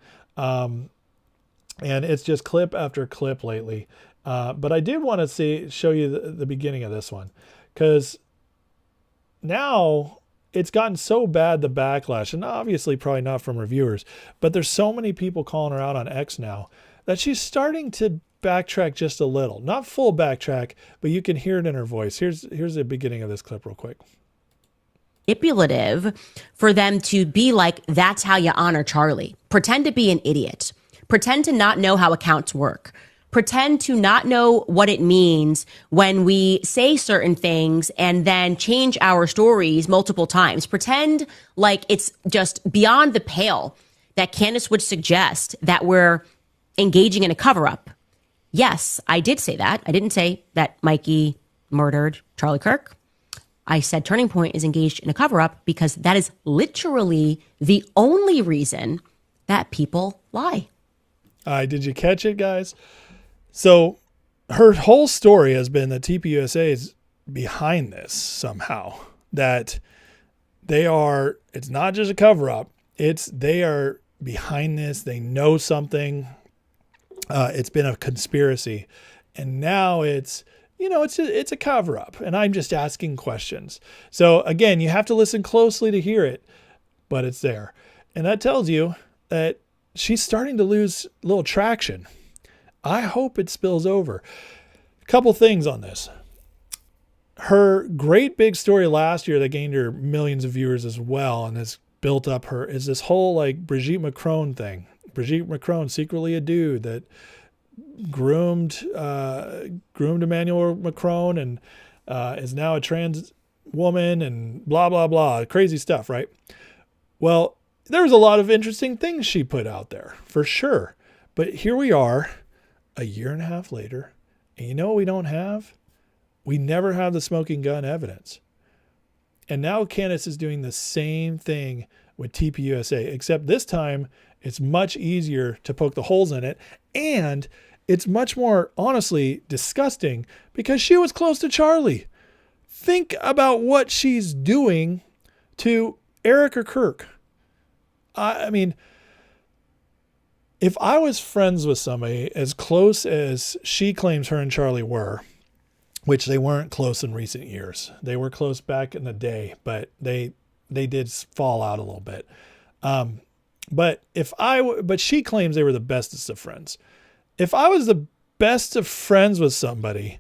And it's just clip after clip lately. But I did want to show you the beginning of this one, because now it's gotten so bad, the backlash, and obviously probably not from reviewers, but there's so many people calling her out on X now that she's starting to backtrack just a little. Not full backtrack, but you can hear it in her voice. Here's the beginning of this clip real quick. Manipulative for them to be like, that's how you honor Charlie. Pretend to be an idiot. Pretend to not know how accounts work. Pretend to not know what it means when we say certain things and then change our stories multiple times. Pretend like it's just beyond the pale that Candace would suggest that we're engaging in a cover-up. Yes, I did say that. I didn't say that Mikey murdered Charlie Kirk. I said Turning Point is engaged in a cover-up because that is literally the only reason that people lie. Did you catch it, guys? So her whole story has been that TPUSA is behind this somehow, that it's not just a cover up. They are behind this. They know something. It's been a conspiracy, and now it's a cover up, and I'm just asking questions. So again, you have to listen closely to hear it, but it's there. And that tells you that she's starting to lose a little traction. I hope it spills over. A couple things on this. her great big story last year that gained her millions of viewers as well and has built up her is this whole like Brigitte Macron thing. Brigitte Macron, secretly a dude that groomed Emmanuel Macron and is now a trans woman and blah, blah, blah. Crazy stuff, right? Well, there was a lot of interesting things she put out there, for sure. But here we are, a year and a half later, and you know what we don't have? We never have the smoking gun evidence. And now Candace is doing the same thing with TPUSA, except this time it's much easier to poke the holes in it. And it's much more, honestly, disgusting because she was close to Charlie. Think about what she's doing to Eric or Kirk. I mean, if I was friends with somebody as close as she claims her and Charlie were, which they weren't close in recent years. They were close back in the day, but they did fall out a little bit. But she claims they were the bestest of friends. If I was the best of friends with somebody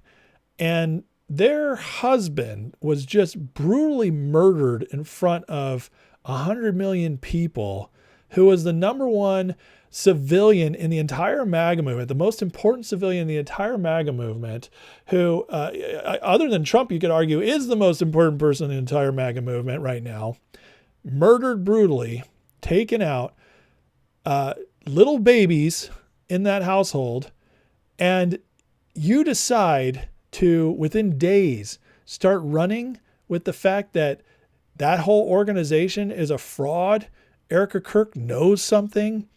and their husband was just brutally murdered in front of 100 million people, who was the number one civilian in the entire MAGA movement, the most important civilian in the entire MAGA movement, who, other than Trump, you could argue is the most important person in the entire MAGA movement right now, murdered brutally, taken out, little babies in that household, and you decide to, within days, start running with the fact that that whole organization is a fraud. Erica Kirk knows something.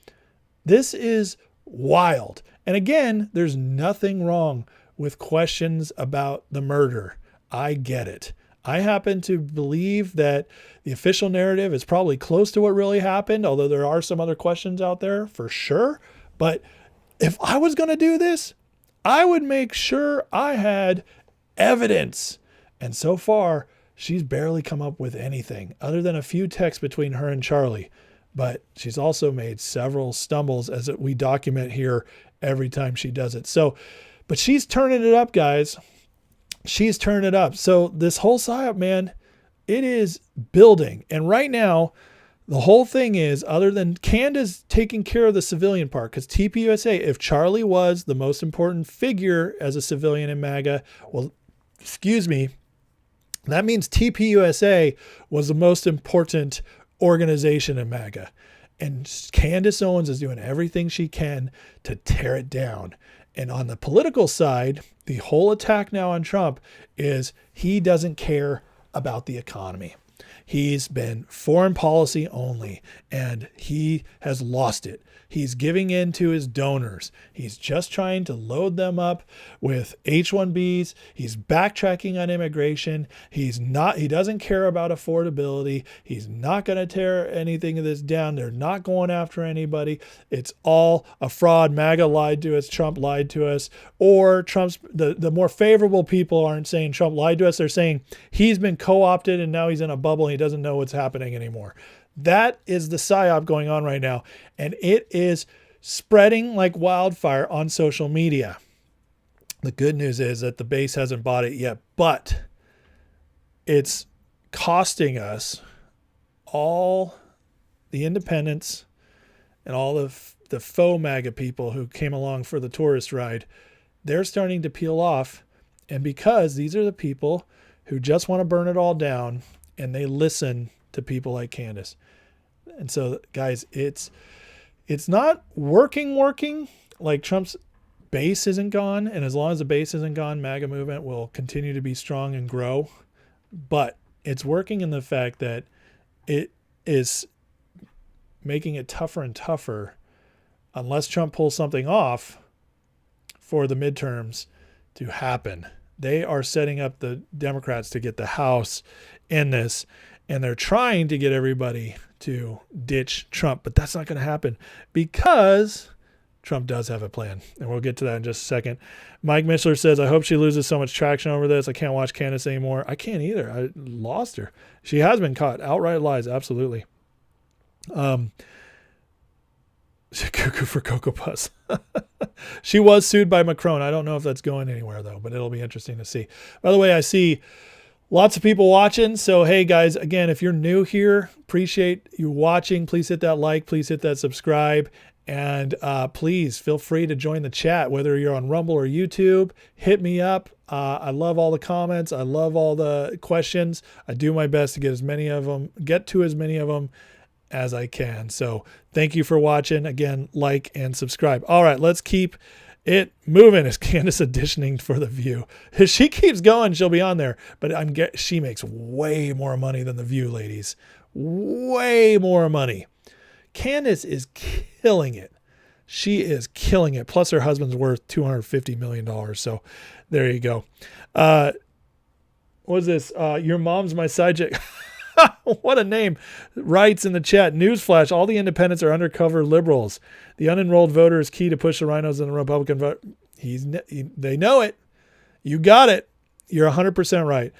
This is wild. And again, there's nothing wrong with questions about the murder. I get it. I happen to believe that the official narrative is probably close to what really happened, although there are some other questions out there for sure. But if I was going to do this, I would make sure I had evidence. And so far, she's barely come up with anything other than a few texts between her and Charlie. But she's also made several stumbles, as we document here every time she does it. So, but she's turning it up, guys. She's turning it up. So this whole Psy-Op, man, it is building. And right now, the whole thing is, other than Candace taking care of the civilian part, because TPUSA, if Charlie was the most important figure as a civilian in MAGA, well, excuse me, that means TPUSA was the most important organization in MAGA. And Candace Owens is doing everything she can to tear it down. And on the political side, the whole attack now on Trump is he doesn't care about the economy. He's been foreign policy only, and he has lost it. He's giving in to his donors. He's just trying to load them up with H-1Bs. He's backtracking on immigration. He doesn't care about affordability. He's not going to tear anything of this down. They're not going after anybody. It's all a fraud. MAGA lied to us. Trump lied to us. Or the more favorable people aren't saying Trump lied to us. They're saying he's been co-opted and now he's in a bubble and he doesn't know what's happening anymore. That is the Psy-Op going on right now. And it is spreading like wildfire on social media. The good news is that the base hasn't bought it yet, but it's costing us all the independents and all of the faux MAGA people who came along for the tourist ride. They're starting to peel off. And because these are the people who just want to burn it all down and they listen to people like Candace. And so, guys, it's not working like Trump's base isn't gone. And as long as the base isn't gone, MAGA movement will continue to be strong and grow. But it's working in the fact that it is making it tougher and tougher unless Trump pulls something off for the midterms to happen. They are setting up the Democrats to get the House in this. And they're trying to get everybody to ditch Trump, but that's not going to happen because Trump does have a plan. And we'll get to that in just a second. Mike Mishler says, I hope she loses so much traction over this. I can't watch Candace anymore. I can't either. I lost her. She has been caught. Outright lies. Absolutely. Cuckoo for Cocoa Puffs. She was sued by Macron. I don't know if that's going anywhere, though, but it'll be interesting to see. By the way, I see lots of people watching. So, hey, guys, again, if you're new here, appreciate you watching. Please hit that like. Please hit that subscribe. And please feel free to join the chat, whether you're on Rumble or YouTube. Hit me up. I love all the comments. I love all the questions. I do my best to get to as many of them as I can. So thank you for watching. Again, like and subscribe. All right, let's keep it moving. Is Candace auditioning for The View? If she keeps going, she'll be on there. But she makes way more money than The View, ladies. Way more money. Candace is killing it. She is killing it. Plus her husband's worth $250 million. So there you go. What is this? Your mom's my side chick. What a name. Writes in the chat, newsflash, all the independents are undercover liberals. The unenrolled voter is key to push the rhinos in the Republican vote. They know it. You got it. You're 100% right.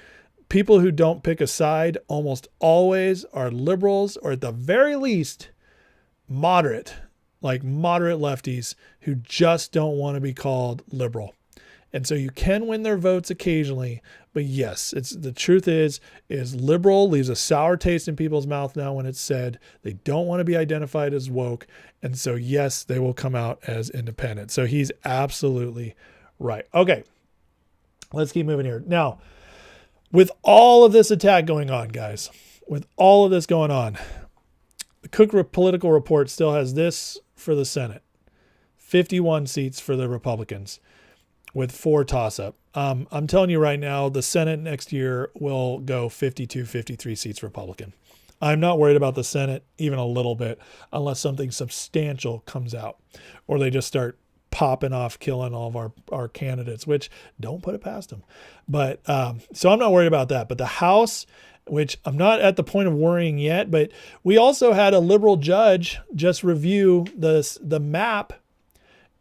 People who don't pick a side almost always are liberals, or at the very least, moderate lefties who just don't want to be called liberal. And so you can win their votes occasionally, but yes, the truth is liberal leaves a sour taste in people's mouth now when it's said. They don't want to be identified as woke. And so yes, they will come out as independent. So he's absolutely right. Okay, let's keep moving here. Now, with all of this attack going on, guys, with all of this going on, the Cook Political Report still has this for the Senate: 51 seats for the Republicans, with 4 toss-up. I'm telling you right now, the Senate next year will go 52, 53 seats Republican. I'm not worried about the Senate even a little bit unless something substantial comes out or they just start popping off, killing all of our candidates, which don't put it past them. But so I'm not worried about that. But the House, which I'm not at the point of worrying yet, but we also had a liberal judge just review the map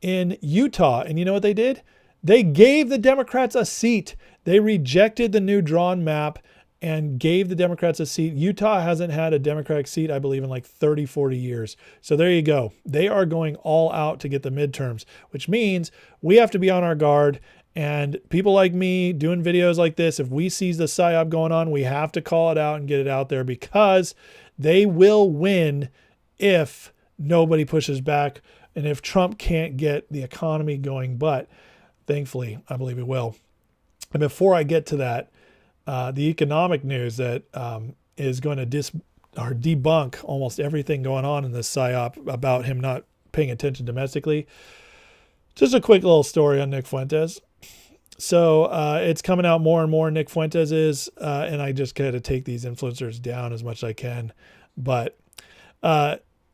in Utah. And you know what they did? They gave the Democrats a seat. They rejected the new drawn map and gave the Democrats a seat. Utah hasn't had a Democratic seat, I believe, in like 30, 40 years. So there you go. They are going all out to get the midterms, which means we have to be on our guard. And people like me doing videos like this, if we see the Psy-Op going on, we have to call it out and get it out there, because they will win if nobody pushes back and if Trump can't get the economy going. But thankfully, I believe it will. And before I get to that, the economic news that is going to debunk almost everything going on in this Psy-Op about him not paying attention domestically. Just a quick little story on Nick Fuentes. So it's coming out more and more. Nick Fuentes is, and I just got to take these influencers down as much as I can. But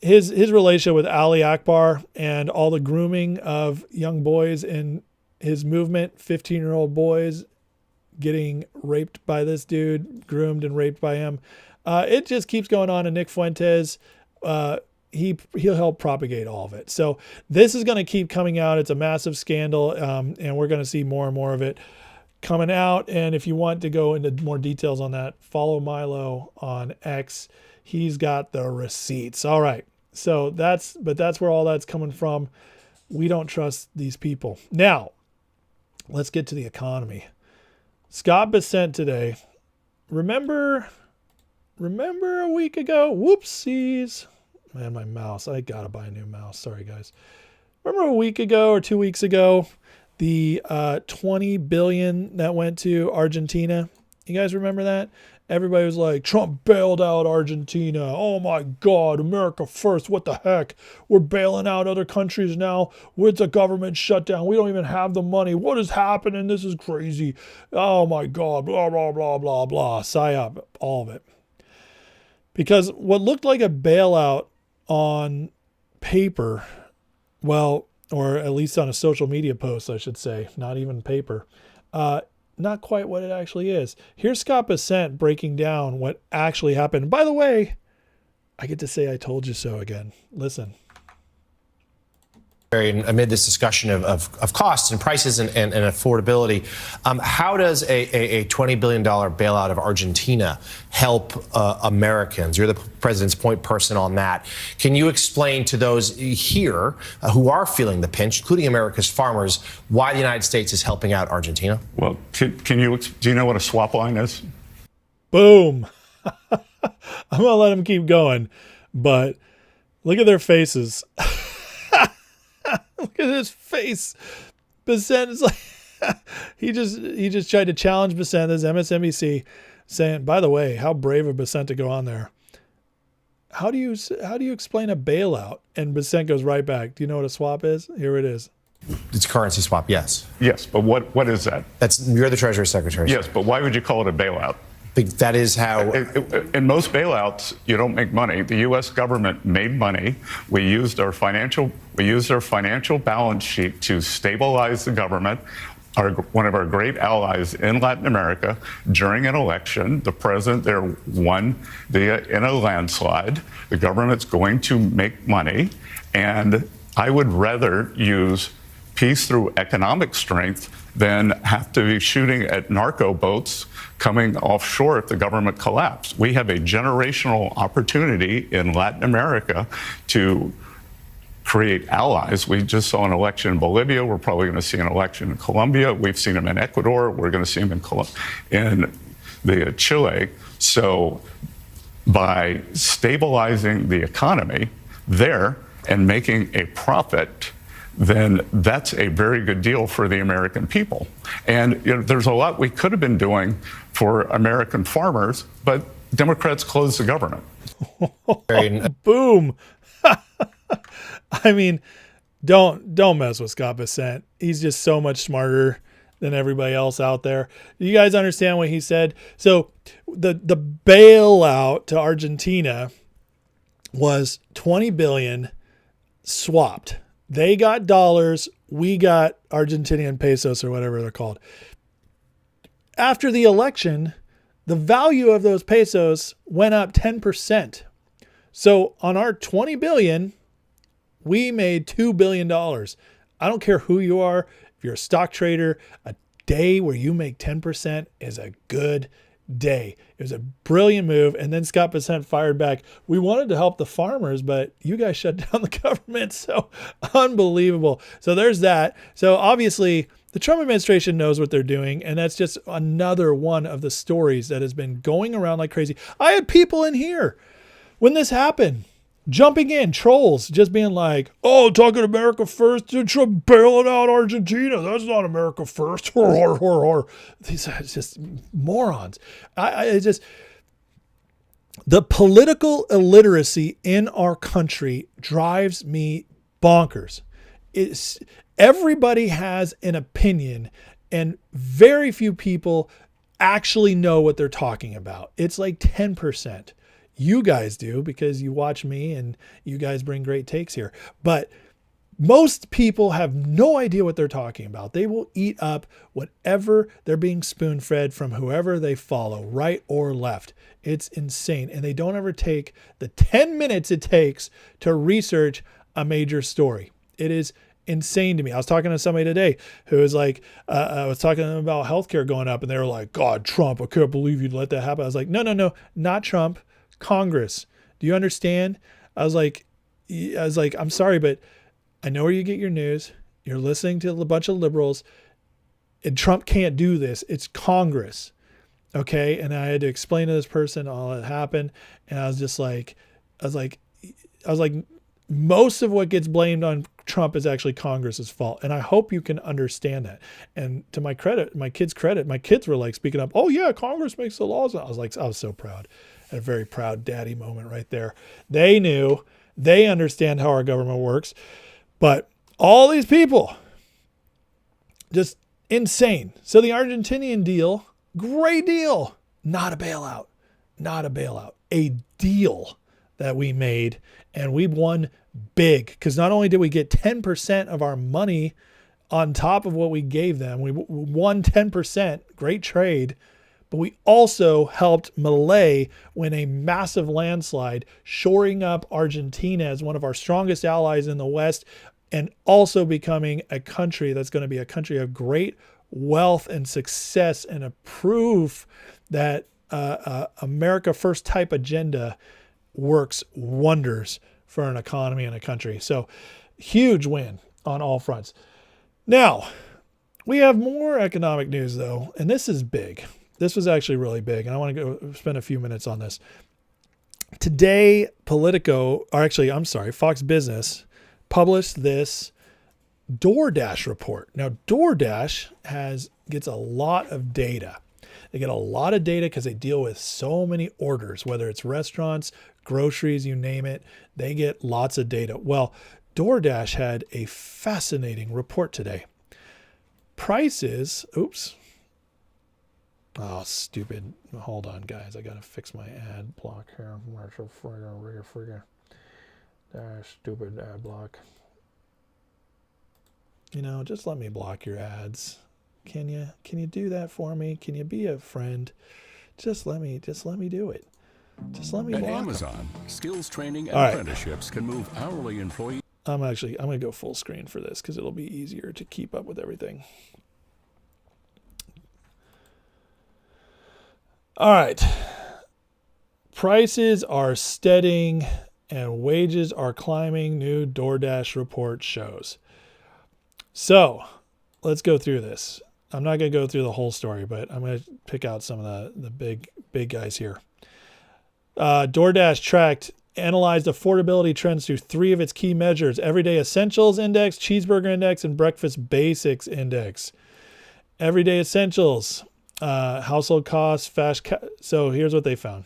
his relationship with Ali Akbar and all the grooming of young boys in his movement, 15-year-old boys getting raped by this dude, groomed and raped by him. It just keeps going on. And Nick Fuentes, he'll help propagate all of it. So this is going to keep coming out. It's a massive scandal, and we're going to see more and more of it coming out. And if you want to go into more details on that, follow Milo on X. He's got the receipts. All right. So that's where all that's coming from. We don't trust these people. Now, let's get to the economy. Scott Bessent today. Remember a week ago? Whoopsies. Man, my mouse. I gotta buy a new mouse. Sorry, guys. Remember a week ago or 2 weeks ago, the $20 billion that went to Argentina? You guys remember that? Everybody was like, Trump bailed out Argentina. Oh my God, America first. What the heck? We're bailing out other countries now with the government shutdown. We don't even have the money. What is happening? This is crazy. Oh my God, blah, blah, blah, blah, blah. Psy-Op, all of it. Because what looked like a bailout on paper, well, or at least on a social media post, I should say, not even paper, not quite what it actually is. Here's Scott Bessent breaking down what actually happened. By the way, I get to say I told you so again. Listen. Amid this discussion of costs and prices and affordability, how does a $20 billion bailout of Argentina help Americans? You're the president's point person on that. Can you explain to those here who are feeling the pinch, including America's farmers, why the United States is helping out Argentina? Well, do you know what a swap line is? Boom. I'm going to let them keep going, but look at their faces. Look at his face. Bissett is like, he just tried to challenge Bissett, this MSNBC, saying, by the way, how brave of Bissett to go on there. How do you explain a bailout? And Bissett goes right back. Do you know what a swap is? Here it is. It's currency swap, yes. Yes, but what is that? You're the Treasury Secretary. Yes, but why would you call it a bailout? That is how. In most bailouts, you don't make money. The U.S. government made money. We used our financial balance sheet to stabilize the government. One of our great allies in Latin America, during an election, the president there won in a landslide. The government's going to make money, and I would rather use peace through economic strength than have to be shooting at narco boats coming offshore if the government collapsed. We have a generational opportunity in Latin America to create allies. We just saw an election in Bolivia. We're probably going to see an election in Colombia. We've seen them in Ecuador. We're going to see them in Chile. So by stabilizing the economy there and making a profit, then that's a very good deal for the American people. And there's a lot we could have been doing for American farmers, but Democrats closed the government. Boom. I mean, don't mess with Scott Bissett. He's just so much smarter than everybody else out there. You guys understand what he said? So the bailout to Argentina was $20 billion swapped. They got dollars, we got Argentinian pesos or whatever they're called. After the election, the value of those pesos went up 10%. So on our $20 billion, we made $2 billion. I don't care who you are. If you're a stock trader, a day where you make 10% is a good day. It was a brilliant move. And then Scott Bissett fired back. We wanted to help the farmers, but you guys shut down the government. So unbelievable. So there's that. So obviously the Trump administration knows what they're doing. And that's just another one of the stories that has been going around like crazy. I had people in here when this happened, jumping in, trolls, just being like, oh, talking America first, Trump bailing out Argentina. That's not America first. These are just morons. The political illiteracy in our country drives me bonkers. Everybody has an opinion, and very few people actually know what they're talking about. It's like 10%. You guys do because you watch me and you guys bring great takes here. But most people have no idea what they're talking about. They will eat up whatever they're being spoon-fed from whoever they follow, right or left. It's insane. And they don't ever take the 10 minutes it takes to research a major story. It is insane to me. I was talking to somebody today who was like, I was talking to them about healthcare going up, and they were like, God, Trump, I can't believe you'd let that happen. I was like, no, not Trump. Congress. Do you understand? I was like, I'm sorry, but I know where you get your news. You're listening to a bunch of liberals, and Trump can't do this. It's Congress. Okay. And I had to explain to this person all that happened. And I was like, most of what gets blamed on Trump is actually Congress's fault. And I hope you can understand that. And to my credit, my kids' credit, my kids were like speaking up, oh yeah, Congress makes the laws. I was so proud. A very proud daddy moment right there. They knew, they understand how our government works, but all these people, just insane. So the Argentinian deal, great deal, not a bailout, a deal that we made, and we won big because not only did we get 10% of our money on top of what we gave them, we won 10%, great trade. But we also helped Milei win a massive landslide, shoring up Argentina as one of our strongest allies in the West and also becoming a country that's going to be a country of great wealth and success, and a proof that America First type agenda works wonders for an economy and a country. So huge win on all fronts. Now, we have more economic news though, and this is big. This was actually really big, and I want to go spend a few minutes on this. Today, Fox Business published this DoorDash report. Now, DoorDash gets a lot of data. They get a lot of data because they deal with so many orders, whether it's restaurants, groceries, you name it. They get lots of data. Well, DoorDash had a fascinating report today. Prices, oops. Oh, stupid. Hold on, guys. I got to fix my ad block here. Stupid ad block. Just let me block your ads. Can you do that for me? Can you be a friend? Just let me do it. Just let me At block Amazon, them. skills training and apprenticeships can move hourly employees. I'm going to go full screen for this because it'll be easier to keep up with everything. All right. Prices are steadying and wages are climbing, new DoorDash report shows. So let's go through this. I'm not going to go through the whole story, but I'm going to pick out some of the big guys here. DoorDash analyzed affordability trends through 3 of its key measures: Everyday Essentials Index, Cheeseburger Index, and Breakfast Basics Index. Everyday Essentials, household costs, so here's what they found.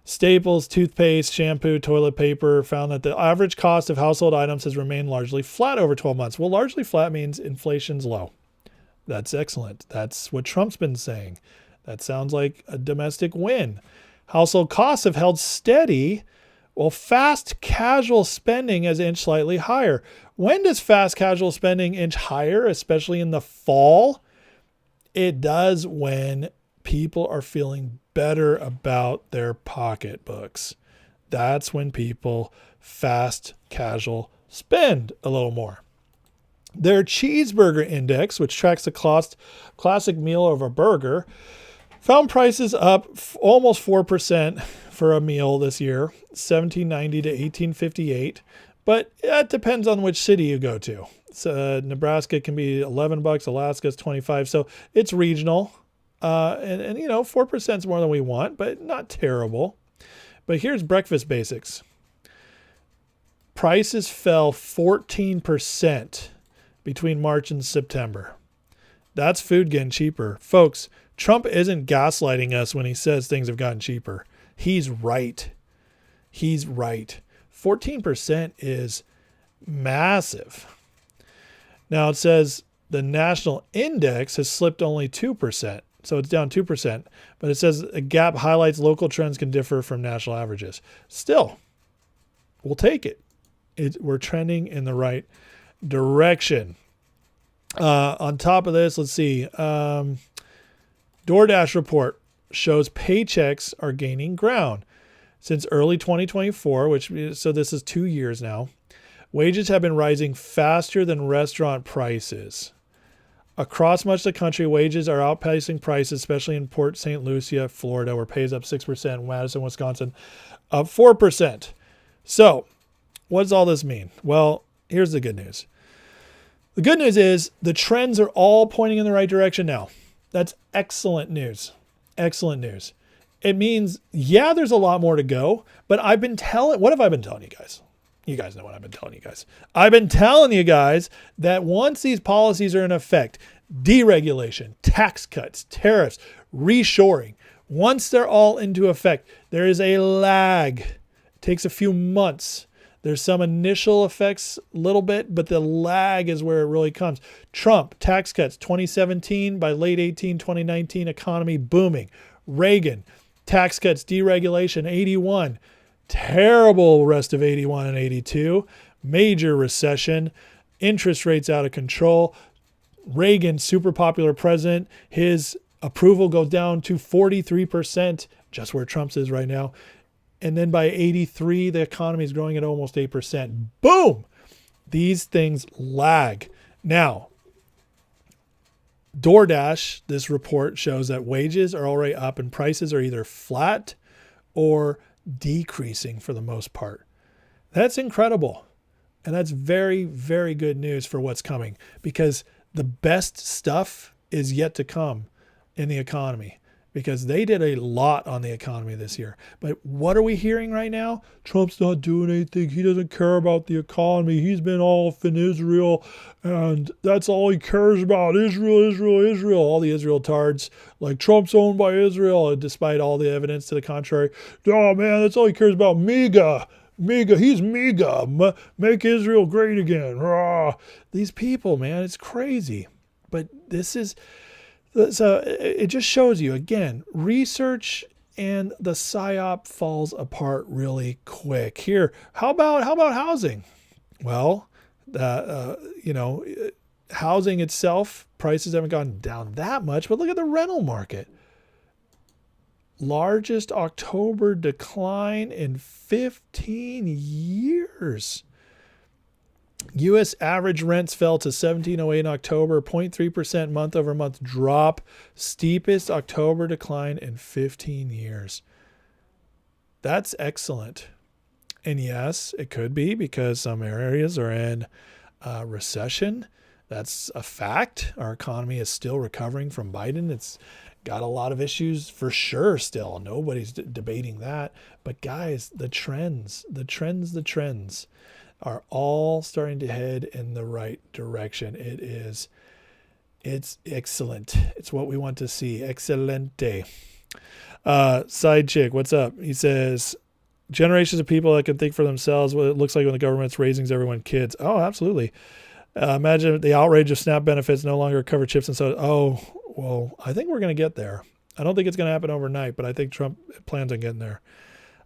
Staples, toothpaste, shampoo, toilet paper found that the average cost of household items has remained largely flat over 12 months. Well, largely flat means inflation's low. That's excellent. That's what Trump's been saying. That sounds like a domestic win. Household costs have held steady, while fast casual spending has inched slightly higher. When does fast casual spending inch higher, especially in the fall? It does when people are feeling better about their pocketbooks. That's when people fast casual spend a little more. Their cheeseburger index, which tracks the classic meal of a burger, found prices up almost 4% for a meal this year, $17.90 to $18.58. But that depends on which city you go to. So, Nebraska can be $11, Alaska's $25. So it's regional. And 4% is more than we want, but not terrible. But here's breakfast basics. Prices fell 14% between March and September. That's food getting cheaper. Folks, Trump isn't gaslighting us when he says things have gotten cheaper. He's right. 14% is massive. Now it says the national index has slipped only 2%. So it's down 2%, but it says a gap highlights local trends can differ from national averages. Still, we'll take it. We're trending in the right direction. On top of this, let's see. DoorDash report shows paychecks are gaining ground. Since early 2024, so this is 2 years now, wages have been rising faster than restaurant prices. Across much of the country, wages are outpacing prices, especially in Port St. Lucie, Florida, where pay is up 6%, Madison, Wisconsin, up 4%. So what does all this mean? Well, here's the good news. The good news is the trends are all pointing in the right direction now. That's excellent news. Excellent news. It means, there's a lot more to go, but what have I been telling you guys? You guys know what I've been telling you guys. I've been telling you guys that once these policies are in effect, deregulation, tax cuts, tariffs, reshoring, once they're all into effect, there is a lag. It takes a few months. There's some initial effects, a little bit, but the lag is where it really comes. Trump, tax cuts, 2017, by late 2019, economy booming. Reagan, tax cuts, deregulation, 81. Terrible rest of 81 and 82. Major recession. Interest rates out of control. Reagan, super popular president. His approval goes down to 43%, just where Trump's is right now. And then by 83, the economy is growing at almost 8%. Boom! These things lag. Now, DoorDash, this report shows that wages are already up and prices are either flat or decreasing for the most part. That's incredible. And that's very, very good news for what's coming, because the best stuff is yet to come in the economy, because they did a lot on the economy this year. But what are we hearing right now? Trump's not doing anything. He doesn't care about the economy. He's been off in Israel, and that's all he cares about. Israel, Israel, Israel. All the Israel tards, like Trump's owned by Israel, despite all the evidence to the contrary. Oh, man, that's all he cares about. MAGA. MAGA, he's MAGA. Make Israel great again. Rah. These people, man, it's crazy. But this is... So it just shows you, again, research and the Psy-Op falls apart really quick. Here, how about housing? Well, housing itself, prices haven't gone down that much, but look at the rental market. Largest October decline in 15 years. U.S. average rents fell to $1,708 in October, 0.3% month-over-month drop, steepest October decline in 15 years. That's excellent. And yes, it could be because some areas are in recession. That's a fact. Our economy is still recovering from Biden. It's got a lot of issues for sure still. Nobody's debating that. But guys, the trends are all starting to head in the right direction. It's excellent. It's what we want to see. Excelente. Side chick, what's up? He says, generations of people that can think for themselves what it looks like when the government's raising everyone kids. Oh, absolutely. Imagine the outrage of SNAP benefits no longer cover chips and soda. Oh, well, I think we're going to get there. I don't think it's going to happen overnight, but I think Trump plans on getting there.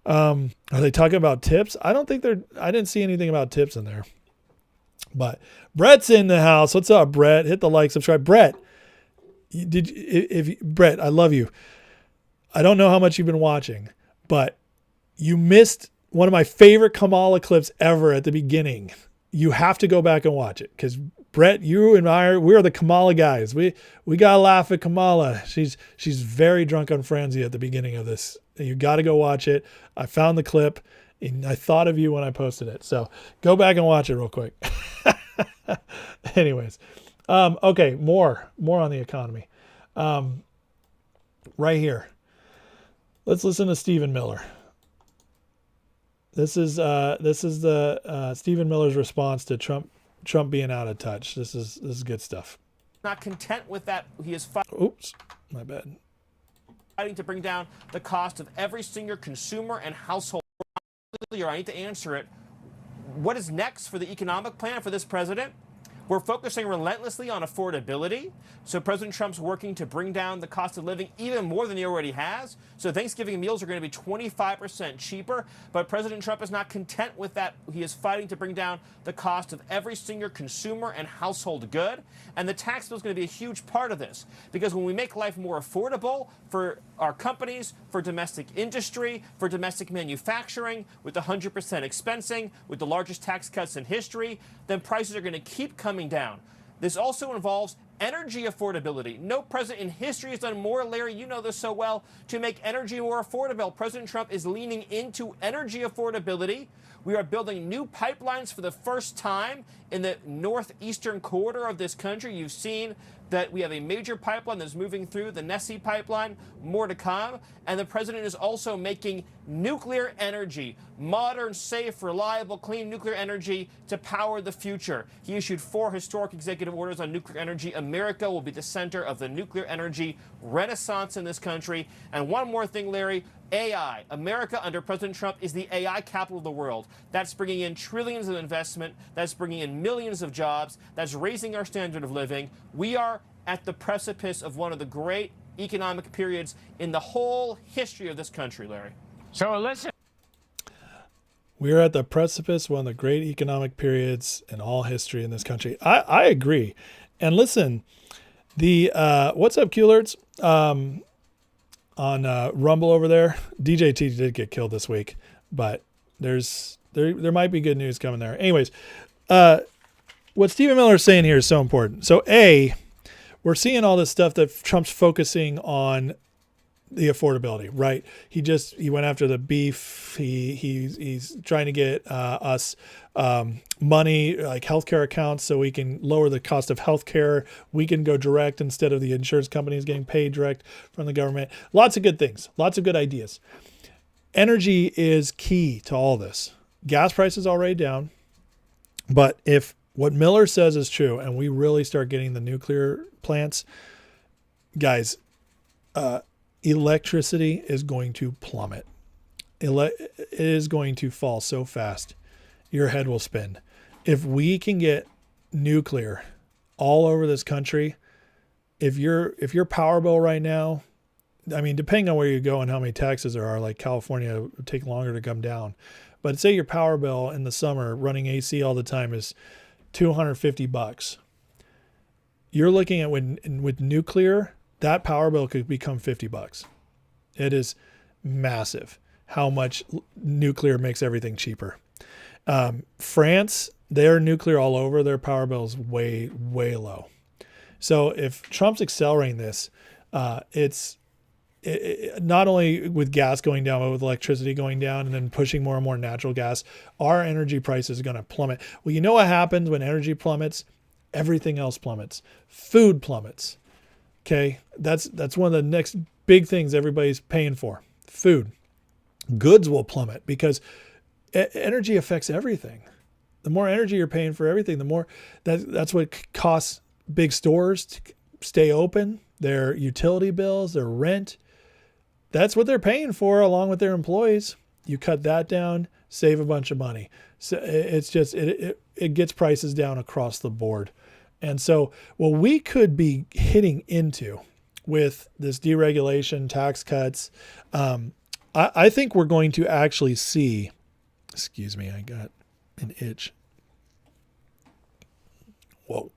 Are they talking about tips? I didn't see anything about tips in there. But Brett's in the house. What's up, Brett? Hit the like, subscribe. Brett, Brett, I love you. I don't know how much you've been watching, but you missed one of my favorite Kamala clips ever at the beginning. You have to go back and watch it, because Brett, you and we're the Kamala guys. We gotta laugh at Kamala. She's very drunk on frenzy at the beginning of this. You got to go watch it. I found the clip and I thought of you when I posted it. So go back and watch it real quick. Anyways. Okay. More on the economy. Right here. Let's listen to Stephen Miller. This is the Stephen Miller's response to Trump being out of touch. This is good stuff. Not content with that, he is Oops, my bad. Fighting to bring down the cost of every single consumer and household. I need to answer it. What is next for the economic plan for this president? We're focusing relentlessly on affordability. So President Trump's working to bring down the cost of living even more than he already has. So Thanksgiving meals are going to be 25% cheaper. But President Trump is not content with that. He is fighting to bring down the cost of every single consumer and household good. And the tax bill is going to be a huge part of this. Because when we make life more affordable for our companies, for domestic industry, for domestic manufacturing, with 100% expensing, with the largest tax cuts in history, then prices are going to keep coming down. This also involves energy affordability. No president in history has done more, Larry, you know this so well, to make energy more affordable. President Trump is leaning into energy affordability. We are building new pipelines for the first time in the northeastern corridor of this country. You've seen that we have a major pipeline that's moving through, the Nessie pipeline, more to come. And the president is also making nuclear energy, modern, safe, reliable, clean nuclear energy to power the future. He issued 4 historic executive orders on nuclear energy. America will be the center of the nuclear energy renaissance in this country. And one more thing, Larry, AI. America under President Trump is the AI capital of the world. That's bringing in trillions of investment. That's bringing in millions of jobs. That's raising our standard of living. We are at the precipice of one of the great economic periods in the whole history of this country, Larry. So listen. We're at the precipice of one of the great economic periods in all history in this country. I agree. And listen, the what's up, Q-Alerts? Rumble over there. DJT did get killed this week, but there might be good news coming there. Anyways, what Stephen Miller is saying here is so important. So we're seeing all this stuff that Trump's focusing on the affordability, right? He went after the beef. He's trying to get us money, like healthcare accounts, so we can lower the cost of healthcare. We can go direct instead of the insurance companies getting paid direct from the government. Lots of good things, lots of good ideas. Energy is key to all this. Gas prices already down, but if what Miller says is true and we really start getting the nuclear plants, guys, electricity is going to plummet. It is going to fall so fast, your head will spin. If we can get nuclear all over this country, if your power bill right now, I mean, depending on where you go and how many taxes there are, like California, it would take longer to come down. But say your power bill in the summer running AC all the time is $250. You're looking at with nuclear, that power bill could become $50. It is massive how much nuclear makes everything cheaper. France, they're nuclear all over. Their power bill is way, way low. So if Trump's accelerating this, it's not only with gas going down, but with electricity going down and then pushing more and more natural gas, our energy prices are going to plummet. Well, you know what happens when energy plummets? Everything else plummets. Food plummets. Okay, that's one of the next big things everybody's paying for. Food. Goods will plummet because energy affects everything. The more energy you're paying for everything, the more that's what costs big stores to stay open, their utility bills, their rent. That's what they're paying for along with their employees. You cut that down, save a bunch of money. So it's just, it gets prices down across the board. And so what we could be hitting into with this deregulation, tax cuts, I think we're going to actually see, excuse me, I got an itch. Whoa.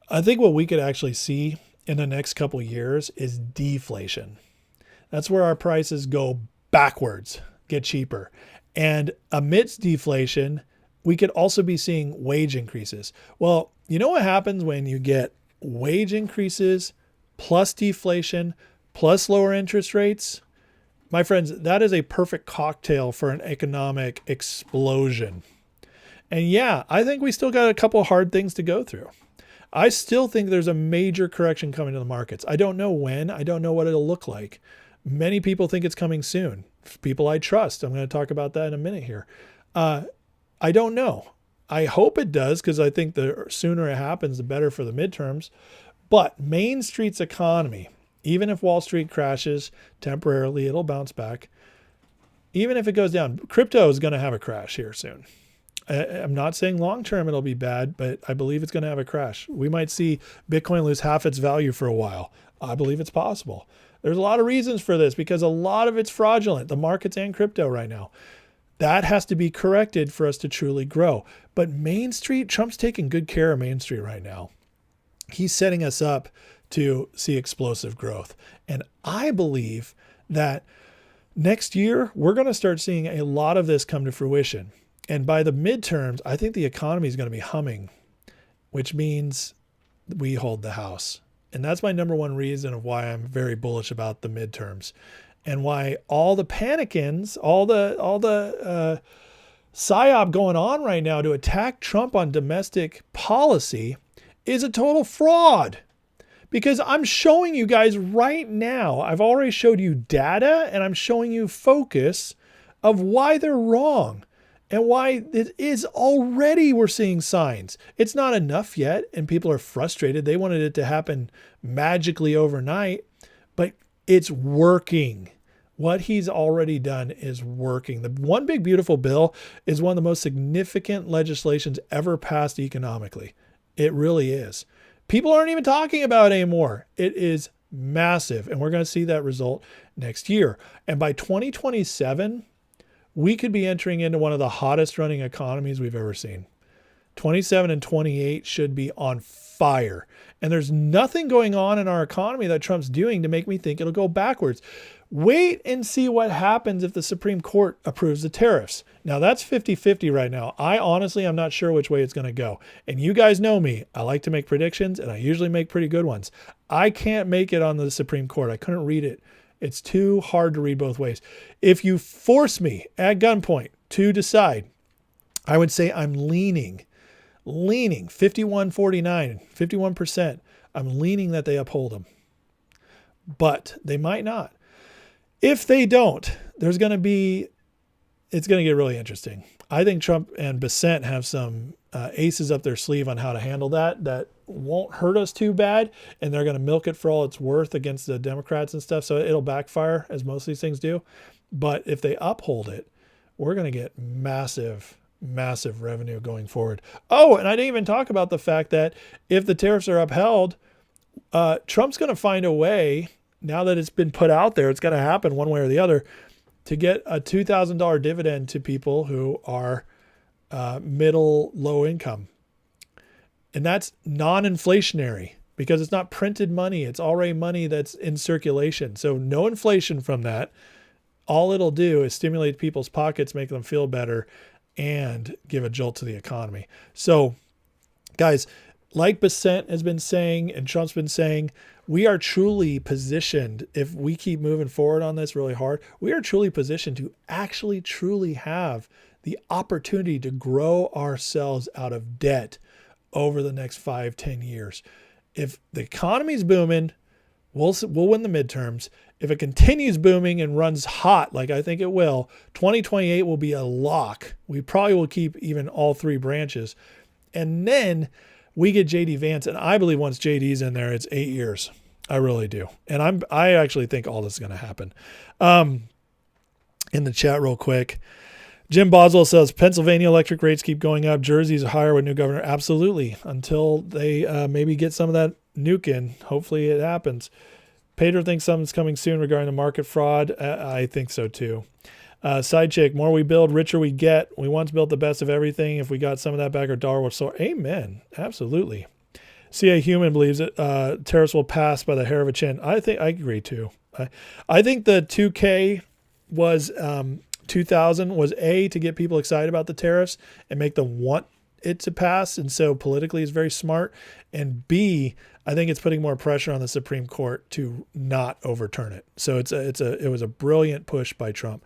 I think what we could actually see in the next couple of years is deflation. That's where our prices go backwards, get cheaper. And amidst deflation, we could also be seeing wage increases. Well, you know what happens when you get wage increases plus deflation plus lower interest rates? My friends, that is a perfect cocktail for an economic explosion. And yeah, I think we still got a couple of hard things to go through. I still think there's a major correction coming to the markets. I don't know when. I don't know what it'll look like. Many people think it's coming soon. People I trust. I'm going to talk about that in a minute here. I don't know. I hope it does because I think the sooner it happens, the better for the midterms. But Main Street's economy, even if Wall Street crashes temporarily, it'll bounce back. Even if it goes down, crypto is going to have a crash here soon. I'm not saying long-term it'll be bad, but I believe it's going to have a crash. We might see Bitcoin lose half its value for a while. I believe it's possible. There's a lot of reasons for this because a lot of it's fraudulent, the markets and crypto right now. That has to be corrected for us to truly grow. But Main Street, Trump's taking good care of Main Street right now. He's setting us up to see explosive growth. And I believe that next year, we're going to start seeing a lot of this come to fruition. And by the midterms, I think the economy is going to be humming, which means we hold the House. And that's my number one reason of why I'm very bullish about the midterms and why all the panicking, all the Psy-Op going on right now to attack Trump on domestic policy is a total fraud. Because I'm showing you guys right now, I've already showed you data and I'm showing you focus of why they're wrong. And why it is already we're seeing signs. It's not enough yet, and people are frustrated. They wanted it to happen magically overnight, but it's working. What he's already done is working. The One Big Beautiful Bill is one of the most significant legislations ever passed economically. It really is. People aren't even talking about it anymore. It is massive, and we're going to see that result next year. And by 2027, we could be entering into one of the hottest running economies we've ever seen. 27 and 28 should be on fire. And there's nothing going on in our economy that Trump's doing to make me think it'll go backwards. Wait and see what happens if the Supreme Court approves the tariffs. Now that's 50-50 right now. I honestly, I'm not sure which way it's going to go. And you guys know me. I like to make predictions and I usually make pretty good ones. I can't make it on the Supreme Court. I couldn't read it. It's too hard to read both ways. If you force me at gunpoint to decide, I would say I'm leaning 51-49, 51%. I'm leaning that they uphold them, but they might not. If they don't, it's going to get really interesting. I think Trump and Bissett have some aces up their sleeve on how to handle that won't hurt us too bad. And they're going to milk it for all it's worth against the Democrats and stuff. So it'll backfire, as most of these things do. But if they uphold it, we're going to get massive revenue going forward. Oh, and I didn't even talk about the fact that if the tariffs are upheld, Trump's going to find a way, now that it's been put out there, it's got to happen one way or the other, to get a $2,000 dividend to people who are middle, low income. And that's non-inflationary because it's not printed money. It's already money that's in circulation. So no inflation from that. All it'll do is stimulate people's pockets, make them feel better, and give a jolt to the economy. So, guys, like Bissett has been saying and Trump's been saying, we are truly positioned, if we keep moving forward on this really hard, we are truly positioned to actually truly have the opportunity to grow ourselves out of debt over the next 5-10 years. If the economy's booming, we'll win the midterms. If it continues booming and runs hot, like I think it will, 2028 will be a lock. We probably will keep even all three branches. And then we get JD Vance. And I believe once JD's in there, it's 8 years. I really do. And I actually think all this is going to happen. In the chat real quick, Jim Boswell says, Pennsylvania electric rates keep going up. Jersey's higher with new governor. Absolutely. Until they maybe get some of that nuke in. Hopefully it happens. Pedro thinks something's coming soon regarding the market fraud. I think so too. Side chick, more we build, richer we get. We once built the best of everything. If we got some of that back, our dollar will soar. Amen. Absolutely. CA Human believes that tariffs will pass by the hair of a chin. I agree too. I think the 2K was 2000 was A, to get people excited about the tariffs and make them want it to pass. And so politically it's very smart. And B, I think it's putting more pressure on the Supreme Court to not overturn it. So it was a brilliant push by Trump.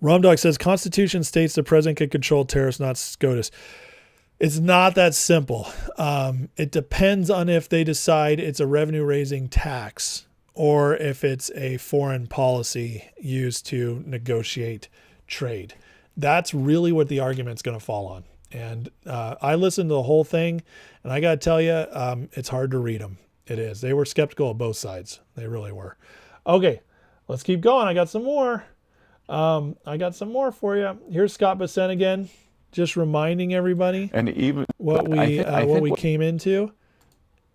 Romdog says Constitution states the president can control tariffs, not SCOTUS. It's not that simple. It depends on if they decide it's a revenue raising tax or if it's a foreign policy used to negotiate trade. That's really what the argument's going to fall on. And I listened to the whole thing, and I got to tell you, it's hard to read them. It is. They were skeptical of both sides. They really were. Okay, let's keep going. I got some more. For you. Here's Scott Bissett again, just reminding everybody and even what we came into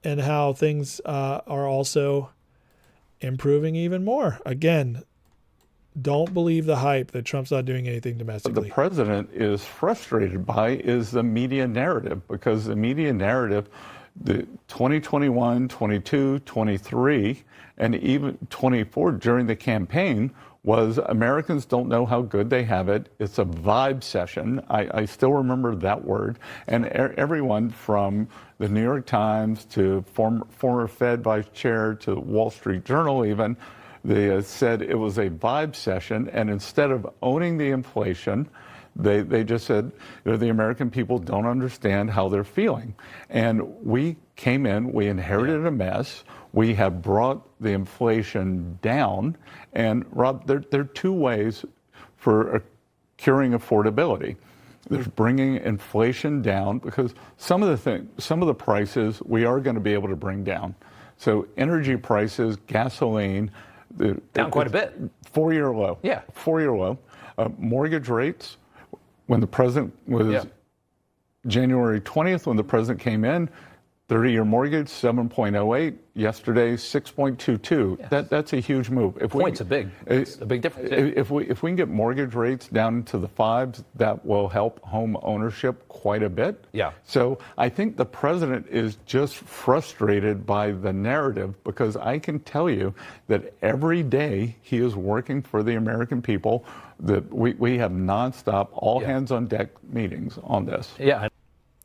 and how things are also improving even more. Again, don't believe the hype that Trump's not doing anything domestically. What the president is frustrated by is the media narrative, because the media narrative, the 2021, 22, 23, and even 24 during the campaign was Americans don't know how good they have it. It's a vibe session. I still remember that word. And everyone from the New York Times to former Fed vice chair to Wall Street Journal even, they said it was a vibe session. And instead of owning the inflation, they just said, the American people don't understand how they're feeling. And we came in, we inherited a mess. We have brought the inflation down. And Rob, there are two ways for curing affordability. There's bringing inflation down, because some of the prices we are going to be able to bring down. So energy prices, gasoline, down quite a bit. 4-year low. Yeah. 4-year low. Mortgage rates, when the president was January 20th, when the president came in, 30-year mortgage, 7.08. Yesterday, 6.22. Yes. That's a huge move. It's a big difference. Yeah. If we can get mortgage rates down to the 5s, that will help home ownership quite a bit. Yeah. So I think the president is just frustrated by the narrative, because I can tell you that every day he is working for the American people. That we have nonstop, all hands on deck meetings on this. Yeah.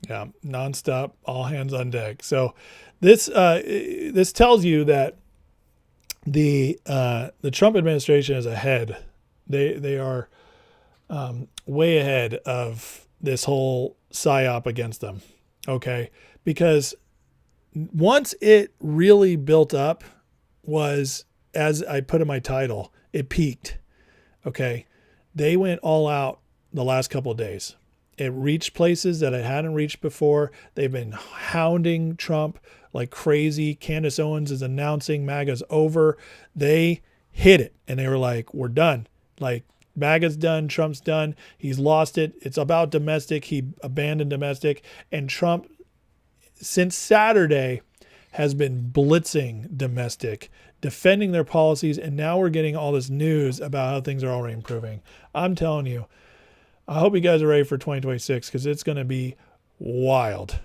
Yeah, nonstop, all hands on deck. So this tells you that the Trump administration is ahead. They are way ahead of this whole Psy-Op against them. Okay, because once it really built up, was, as I put in my title, it peaked. Okay, they went all out the last couple of days. It reached places that it hadn't reached before. They've been hounding Trump like crazy. Candace Owens is announcing MAGA's over. They hit it, and they were like, we're done. Like, MAGA's done. Trump's done. He's lost it. It's about domestic. He abandoned domestic. And Trump, since Saturday, has been blitzing domestic, defending their policies, and now we're getting all this news about how things are already improving. I'm telling you, I hope you guys are ready for 2026, because it's going to be wild.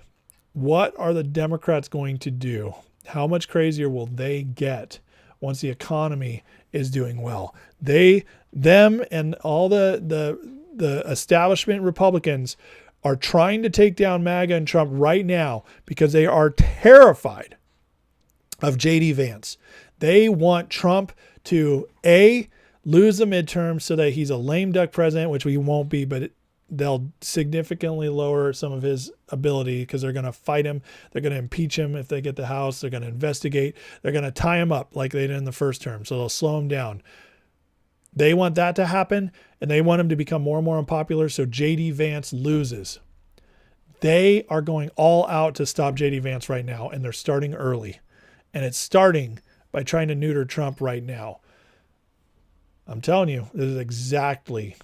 What are the Democrats going to do? How much crazier will they get once the economy is doing well? Them and all the establishment Republicans are trying to take down MAGA and Trump right now because they are terrified of J.D. Vance. They want Trump to, lose the midterm so that he's a lame duck president, which he won't be, but they'll significantly lower some of his ability because they're going to fight him. They're going to impeach him if they get the House. They're going to investigate. They're going to tie him up like they did in the first term. So they'll slow him down. They want that to happen, and they want him to become more and more unpopular so J.D. Vance loses. They are going all out to stop J.D. Vance right now, and they're starting early. And it's starting by trying to neuter Trump right now. I'm telling you, this is exactly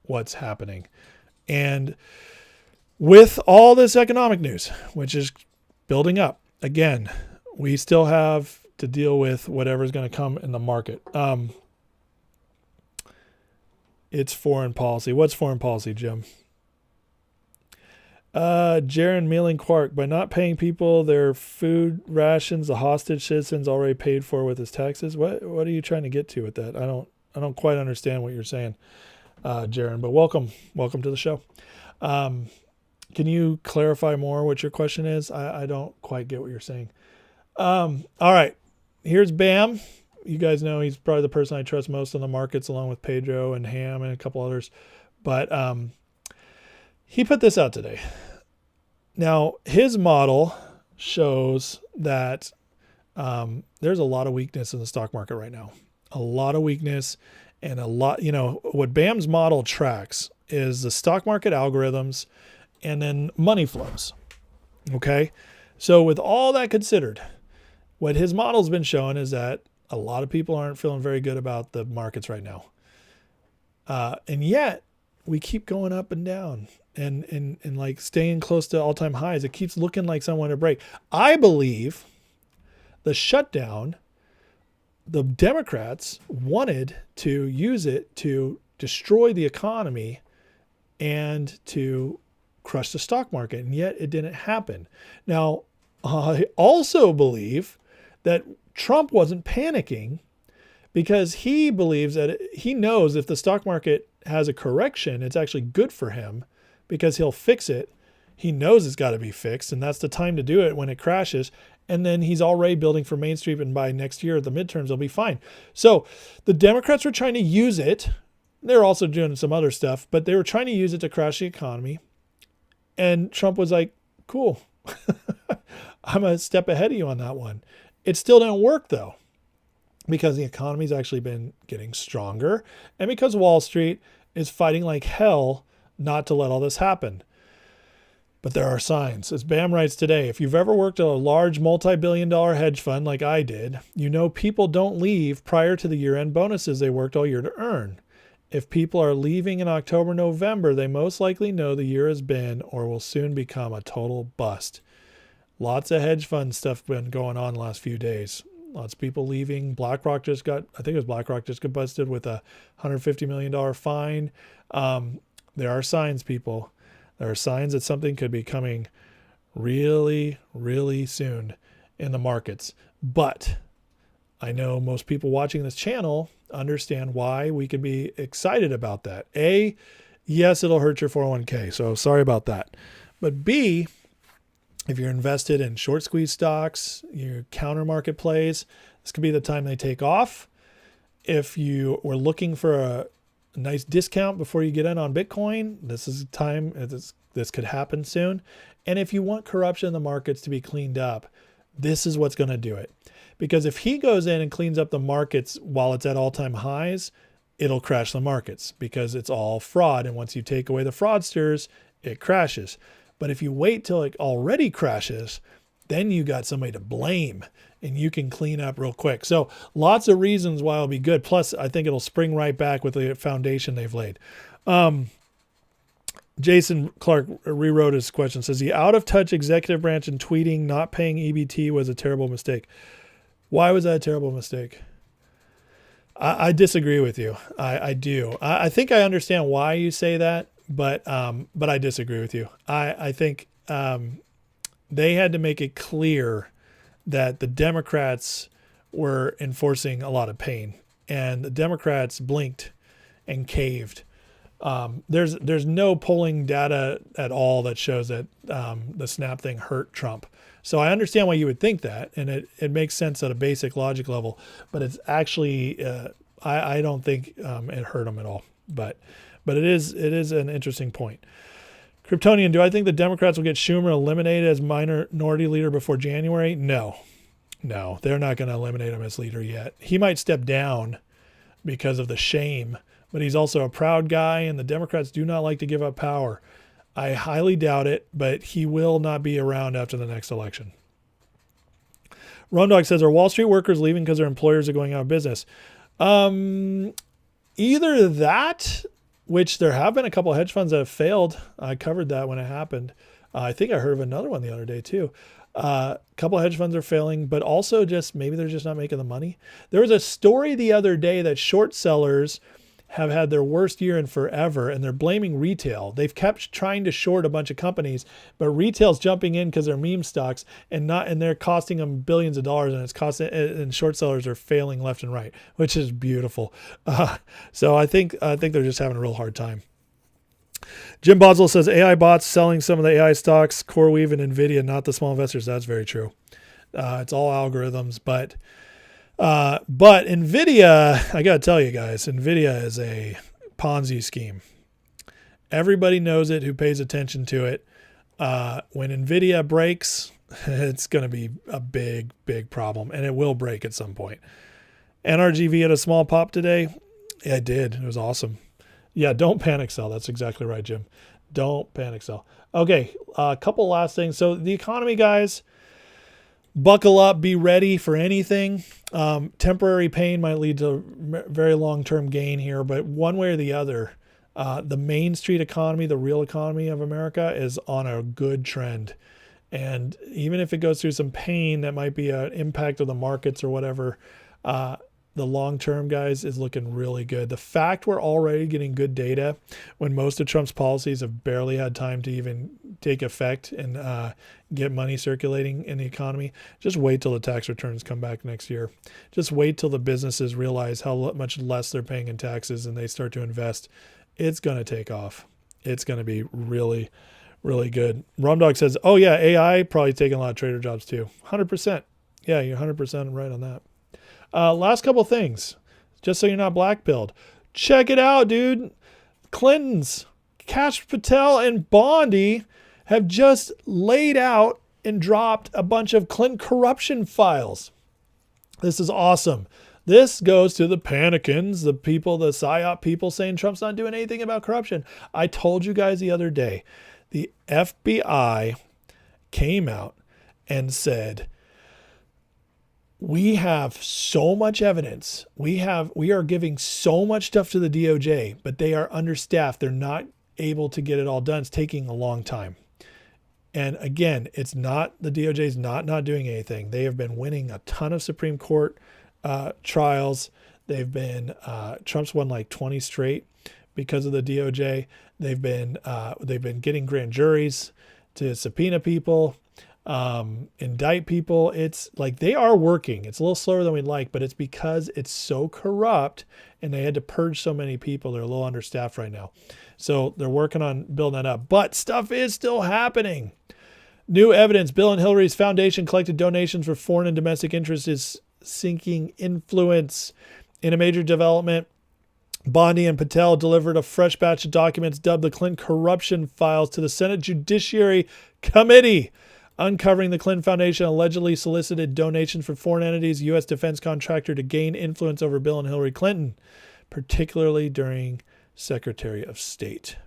what's happening. And with all this economic news, which is building up, again, we still have to deal with whatever's going to come in the market. It's foreign policy. What's foreign policy, Jim? Jaron Mealing Quark, by not paying people their food rations, the hostage citizens already paid for with his taxes. What are you trying to get to with that? I don't quite understand what you're saying, Jaron, but welcome to the show. Can you clarify more what your question is? I don't quite get what you're saying. All right, here's Bam. You guys know he's probably the person I trust most on the markets, along with Pedro and Ham and a couple others. But he put this out today. Now, his model shows that there's a lot of weakness in the stock market right now. A lot of weakness, and what BAM's model tracks is the stock market algorithms and then money flows. Okay. So with all that considered, what his model's been showing is that a lot of people aren't feeling very good about the markets right now. And yet we keep going up and down and like staying close to all-time highs. It keeps looking like someone to break. I believe the shutdown, the Democrats wanted to use it to destroy the economy and to crush the stock market, and yet it didn't happen. Now, I also believe that Trump wasn't panicking because he believes that he knows if the stock market has a correction, it's actually good for him because he'll fix it. He knows it's got to be fixed, and that's the time to do it when it crashes. And then he's already building for Main Street, and by next year, the midterms, they'll be fine. So the Democrats were trying to use it. They're also doing some other stuff, but they were trying to use it to crash the economy. And Trump was like, cool, I'm a step ahead of you on that one. It still didn't work, though, because the economy's actually been getting stronger and because Wall Street is fighting like hell not to let all this happen. But there are signs. As Bam writes today, if you've ever worked at a large multi-billion-dollar hedge fund like I did, you know people don't leave prior to the year-end bonuses they worked all year to earn. If people are leaving in October, November, they most likely know the year has been or will soon become a total bust. Lots of hedge fund stuff been going on the last few days. Lots of people leaving. BlackRock just got, I think it was BlackRock just got busted with a $150 million fine. There are signs, people. There are signs that something could be coming really, really soon in the markets. But I know most people watching this channel understand why we can be excited about that. A, yes, it'll hurt your 401k. So sorry about that. But B, if you're invested in short squeeze stocks, your counter market plays, this could be the time they take off. If you were looking for a nice discount before you get in on Bitcoin, this is the time. This could happen soon. And if you want corruption in the markets to be cleaned up, this is what's going to do it. Because if he goes in and cleans up the markets while it's at all-time highs, it'll crash the markets because it's all fraud. And once you take away the fraudsters, it crashes. But if you wait till it already crashes, then you got somebody to blame and you can clean up real quick. So lots of reasons why it'll be good. Plus, I think it'll spring right back with the foundation they've laid. Jason Clark rewrote his question. Says the out-of-touch executive branch and tweeting not paying EBT was a terrible mistake. Why was that a terrible mistake? I disagree with you. I do. I think I understand why you say that, but I disagree with you. I think they had to make it clear that the Democrats were enforcing a lot of pain, and the Democrats blinked and caved. There's no polling data at all that shows that the SNAP thing hurt Trump. So I understand why you would think that, and it makes sense at a basic logic level, but it's actually I don't think it hurt him at all. But it is an interesting point. Kryptonian, do I think the Democrats will get Schumer eliminated as minority leader before January? No, they're not going to eliminate him as leader yet. He might step down because of the shame, but he's also a proud guy, and the Democrats do not like to give up power. I highly doubt it, but he will not be around after the next election. Rondog says, are Wall Street workers leaving because their employers are going out of business? Either that, which there have been a couple of hedge funds that have failed. I covered that when it happened. I think I heard of another one the other day too. A couple of hedge funds are failing, but also just maybe they're just not making the money. There was a story the other day that short sellers have had their worst year in forever, and they're blaming retail. They've kept trying to short a bunch of companies, but retail's jumping in because they're meme stocks and they're costing them billions of dollars, and short sellers are failing left and right, which is beautiful. So I think they're just having a real hard time. Jim Boswell says AI bots selling some of the AI stocks, CoreWeave and Nvidia, not the small investors. That's very true. It's all algorithms, but NVIDIA, I got to tell you guys, NVIDIA is a Ponzi scheme. Everybody knows it who pays attention to it. When NVIDIA breaks, it's going to be a big, big problem, and it will break at some point. NRGV had a small pop today. Yeah, it did. It was awesome. Yeah, don't panic sell. That's exactly right, Jim. Don't panic sell. Okay, a couple last things. So the economy, guys, buckle up, be ready for anything. Temporary pain might lead to very long-term gain here, but one way or the other, the Main Street economy, the real economy of America, is on a good trend. And even if it goes through some pain, that might be an impact of the markets or whatever, the long-term, guys, is looking really good. The fact we're already getting good data when most of Trump's policies have barely had time to even take effect and get money circulating in the economy, just wait till the tax returns come back next year. Just wait till the businesses realize how much less they're paying in taxes and they start to invest. It's going to take off. It's going to be really, really good. Rumdog says, oh yeah, AI probably taking a lot of trader jobs too. 100%. Yeah, you're 100% right on that. Last couple things, just so you're not black-pilled. Check it out, dude. Clintons, Kash Patel and Bondi have just laid out and dropped a bunch of Clinton corruption files. This is awesome. This goes to the panicans, the people, the Psy-Op people saying Trump's not doing anything about corruption. I told you guys the other day, the FBI came out and said, we have so much evidence. We are giving so much stuff to the DOJ, but they are understaffed. They're not able to get it all done. It's taking a long time. And again, it's not, the DOJ is not doing anything. They have been winning a ton of Supreme Court trials. They've been, Trump's won like 20 straight because of the DOJ. They've been getting grand juries to subpoena people, indict people. It's like they are working. It's a little slower than we'd like, but it's because it's so corrupt and they had to purge so many people. They're a little understaffed right now. So they're working on building that up, but stuff is still happening. New evidence. Bill and Hillary's foundation collected donations for foreign and domestic interests is sinking influence. In a major development, Bondi and Patel delivered a fresh batch of documents dubbed the Clinton corruption files to the Senate Judiciary Committee, uncovering the Clinton Foundation allegedly solicited donations for foreign entities, U.S. defense contractor, to gain influence over Bill and Hillary Clinton, particularly during Secretary of State.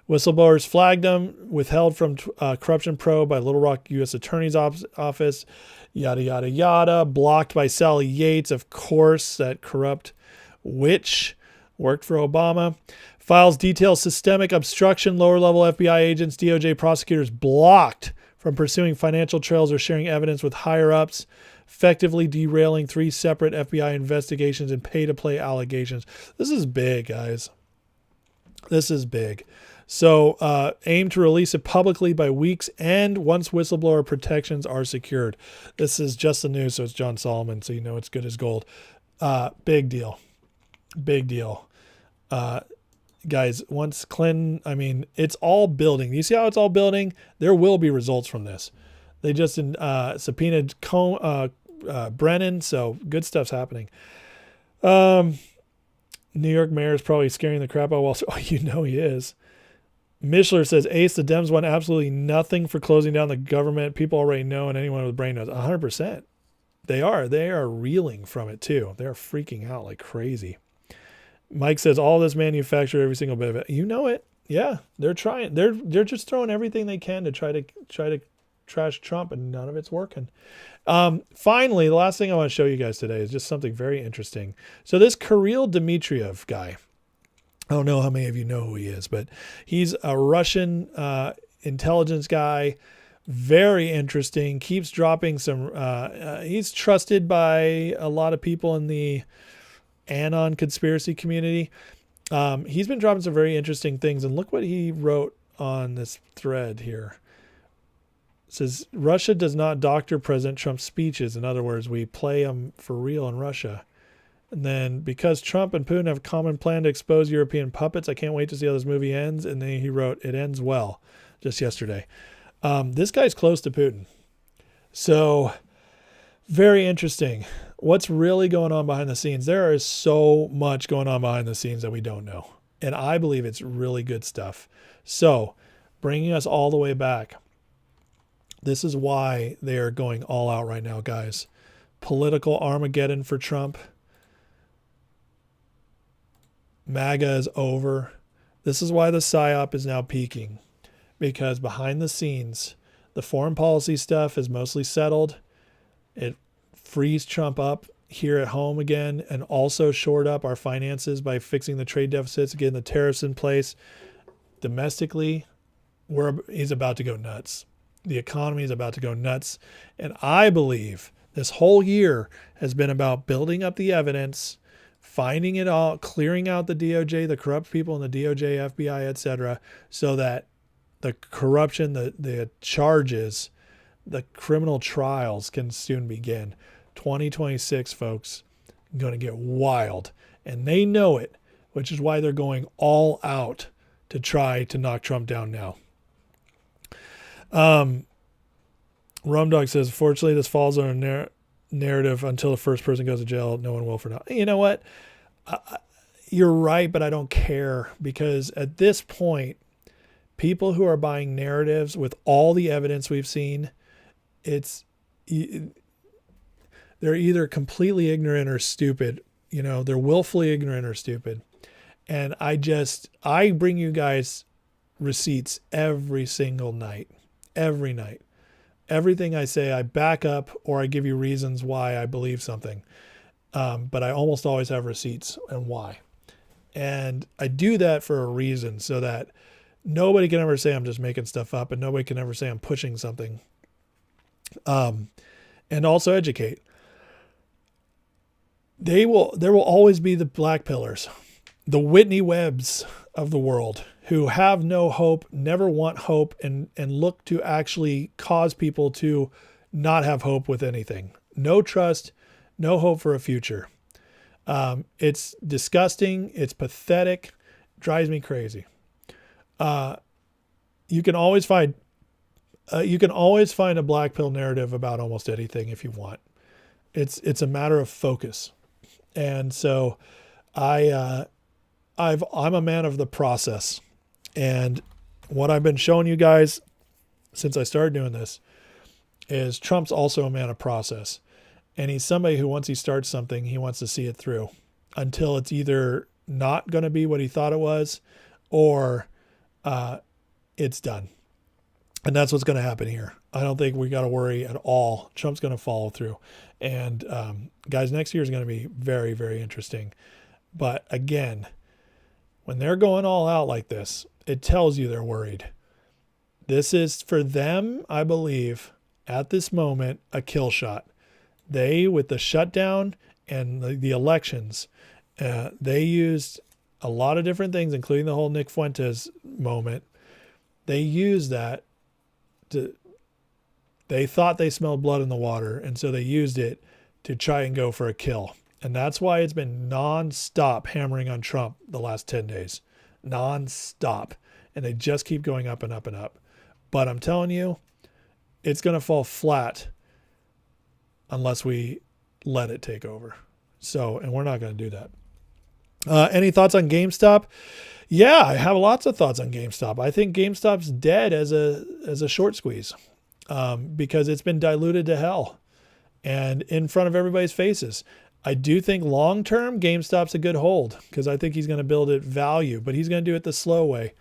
Whistleblowers flagged them, withheld from corruption probe by Little Rock U.S. Attorney's Office, yada, yada, yada. Blocked by Sally Yates, of course, that corrupt witch, worked for Obama. Files detail systemic obstruction, lower-level FBI agents, DOJ prosecutors blocked from pursuing financial trails or sharing evidence with higher-ups, effectively derailing 3 separate FBI investigations and pay-to-play allegations. This is big, guys. This is big. So aim to release it publicly by week's end once whistleblower protections are secured. This is just the news, so it's John Solomon, so you know it's good as gold. Big deal. Big deal. Guys, once Clinton, I mean, it's all building. You see how it's all building? There will be results from this. They just subpoenaed Brennan, so good stuff's happening. New York mayor is probably scaring the crap out of Wall Street. Oh, you know he is. Mishler says, Ace, the Dems want absolutely nothing for closing down the government. People already know, and anyone with a brain knows. 100%. They are reeling from it, too. They're freaking out like crazy. Mike says, all this manufactured, every single bit of it. You know it. Yeah, they're trying. They're just throwing everything they can to try to trash Trump, and none of it's working. Finally, the last thing I want to show you guys today is just something very interesting. So this Kirill Dmitriev guy, I don't know how many of you know who he is, but he's a Russian intelligence guy. Very interesting. Keeps dropping some. He's trusted by a lot of people in the Anon conspiracy community. He's been dropping some very interesting things. And look what he wrote on this thread here. It says, Russia does not doctor President Trump's speeches. In other words, we play them for real in Russia. And then because Trump and Putin have a common plan to expose European puppets, I can't wait to see how this movie ends. And then he wrote, it ends well, just yesterday. This guy's close to Putin. So very interesting. What's really going on behind the scenes? There is so much going on behind the scenes that we don't know. And I believe it's really good stuff. So bringing us all the way back. This is why they are going all out right now, guys. Political Armageddon for Trump. MAGA is over. This is why the Psy-Op is now peaking. Because behind the scenes, the foreign policy stuff is mostly settled. It frees Trump up here at home again, and also shored up our finances by fixing the trade deficits, getting the tariffs in place. Domestically, he's about to go nuts. The economy is about to go nuts. And I believe this whole year has been about building up the evidence, finding it all, clearing out the DOJ, the corrupt people in the DOJ, FBI, etc., so that the corruption, the charges, the criminal trials can soon begin. 2026, folks, going to get wild. And they know it, which is why they're going all out to try to knock Trump down now. Rumdog says, fortunately, this falls on a narrative until the first person goes to jail. No one will for now. You know what? You're right, but I don't care, because at this point, people who are buying narratives with all the evidence we've seen, they're either completely ignorant or stupid. You know, they're willfully ignorant or stupid. And I bring you guys receipts every single night, every night. Everything I say, I back up, or I give you reasons why I believe something. But I almost always have receipts and why. And I do that for a reason, so that Nobody can ever say I'm just making stuff up, and nobody can ever say I'm pushing something. And also educate. There will always be the black pillars, the Whitney Webbs of the world, who have no hope, never want hope, and look to actually cause people to not have hope with anything. No trust, no hope for a future. It's disgusting. It's pathetic. Drives me crazy. You can always find a black pill narrative about almost anything if you want. It's a matter of focus. And so I'm a man of the process. And what I've been showing you guys since I started doing this is Trump's also a man of process. And he's somebody who, once he starts something, he wants to see it through until it's either not going to be what he thought it was, or it's done. And that's what's going to happen here. I don't think we got to worry at all. Trump's going to follow through. And guys, next year is going to be very, very interesting. But again, when they're going all out like this, it tells you they're worried. This is for them, I believe, at this moment, a kill shot. They, with the shutdown and the elections, they used a lot of different things, including the whole Nick Fuentes moment. They used that they thought they smelled blood in the water, and so they used it to try and go for a kill. And that's why it's been nonstop hammering on Trump the last 10 days. Nonstop. And they just keep going up and up and up. But I'm telling you, it's going to fall flat unless we let it take over. So, and we're not going to do that. Any thoughts on GameStop? Yeah, I have lots of thoughts on GameStop. I think GameStop's dead as a short squeeze because it's been diluted to hell and in front of everybody's faces. I do think long-term GameStop's a good hold because I think he's going to build it value, but he's going to do it the slow way.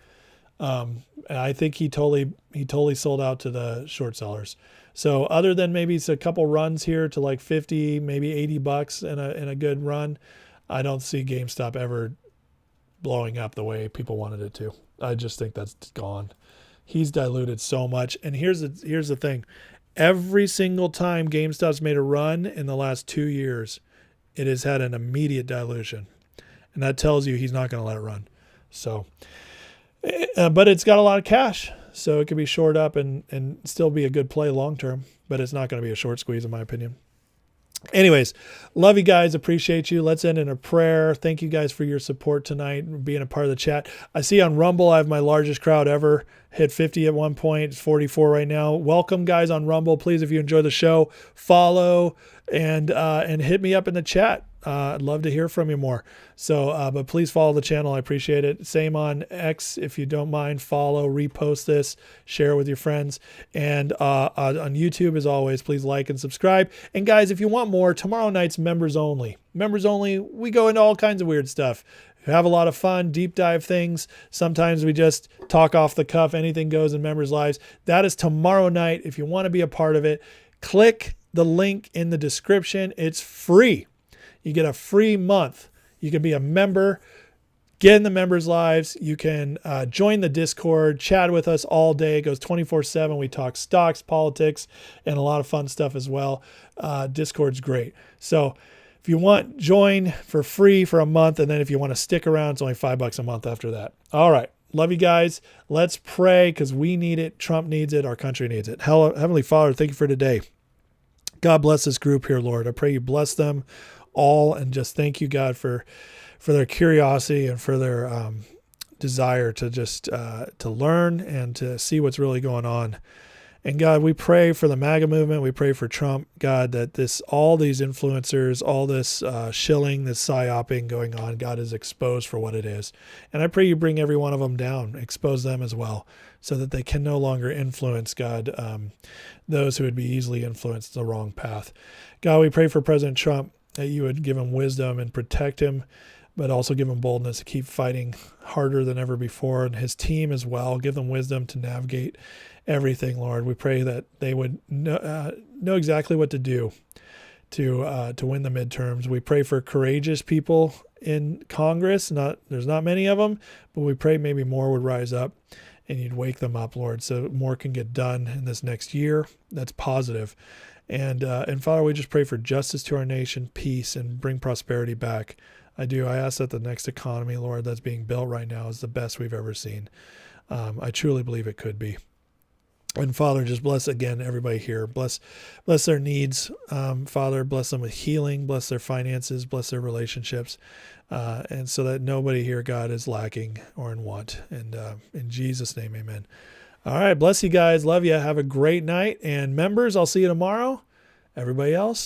And I think he totally sold out to the short sellers. So other than maybe it's a couple runs here to like 50, maybe $80 in a good run, I don't see GameStop ever blowing up the way people wanted it to. I just think that's gone. He's diluted so much. And here's the thing. Every single time GameStop's made a run in the last 2 years, it has had an immediate dilution. And that tells you he's not going to let it run. So, but it's got a lot of cash. So it could be short up and still be a good play long-term, but it's not going to be a short squeeze in my opinion. Anyways, love you guys. Appreciate you. Let's end in a prayer. Thank you guys for your support tonight, being a part of the chat. I see on Rumble, I have my largest crowd ever. Hit 50 at one point. It's 44 right now. Welcome guys on Rumble. Please, if you enjoy the show, follow and hit me up in the chat. I'd love to hear from you more. So, but please follow the channel. I appreciate it. Same on X. If you don't mind, follow, repost this, share with your friends. And on YouTube, as always, please like and subscribe. And guys, if you want more, tomorrow night's members only. Members only, we go into all kinds of weird stuff. We have a lot of fun, deep dive things. Sometimes we just talk off the cuff. Anything goes in members' lives. That is tomorrow night. If you want to be a part of it, click the link in the description. It's free. You get a free month. You can be a member, get in the members' lives. You can join the Discord, chat with us all day. It goes 24/7. We talk stocks, politics, and a lot of fun stuff as well. Discord's great. So if you want, join for free for a month. And then if you want to stick around, it's only $5 a month after that. All right. Love you guys. Let's pray because we need it. Trump needs it. Our country needs it. Heavenly Father, thank you for today. God bless this group here, Lord. I pray you bless them all, and just thank you, God, for their curiosity and for their desire to just to learn and to see what's really going on. And God, we pray for the MAGA movement. We pray for Trump, God, that all these influencers, all this shilling, this psyoping going on, God, is exposed for what it is. And I pray you bring every one of them down, expose them as well, so that they can no longer influence, God, those who would be easily influenced the wrong path. God, we pray for President Trump, that you would give him wisdom and protect him, but also give him boldness to keep fighting harder than ever before, and his team as well. Give them wisdom to navigate everything, Lord. We pray that they would know exactly what to do to win the midterms. We pray for courageous people in Congress. There's not many of them, but we pray maybe more would rise up and you'd wake them up, Lord, so more can get done in this next year. That's positive. And Father, we just pray for justice to our nation, peace, and bring prosperity back. I ask that the next economy, Lord, that's being built right now is the best we've ever seen. I truly believe it could be. And Father, just bless again everybody here. Bless their needs. Father, bless them with healing. Bless their finances. Bless their relationships. And so that nobody here, God, is lacking or in want. And in Jesus' name, amen. All right. Bless you guys. Love you. Have a great night. And members, I'll see you tomorrow. Everybody else,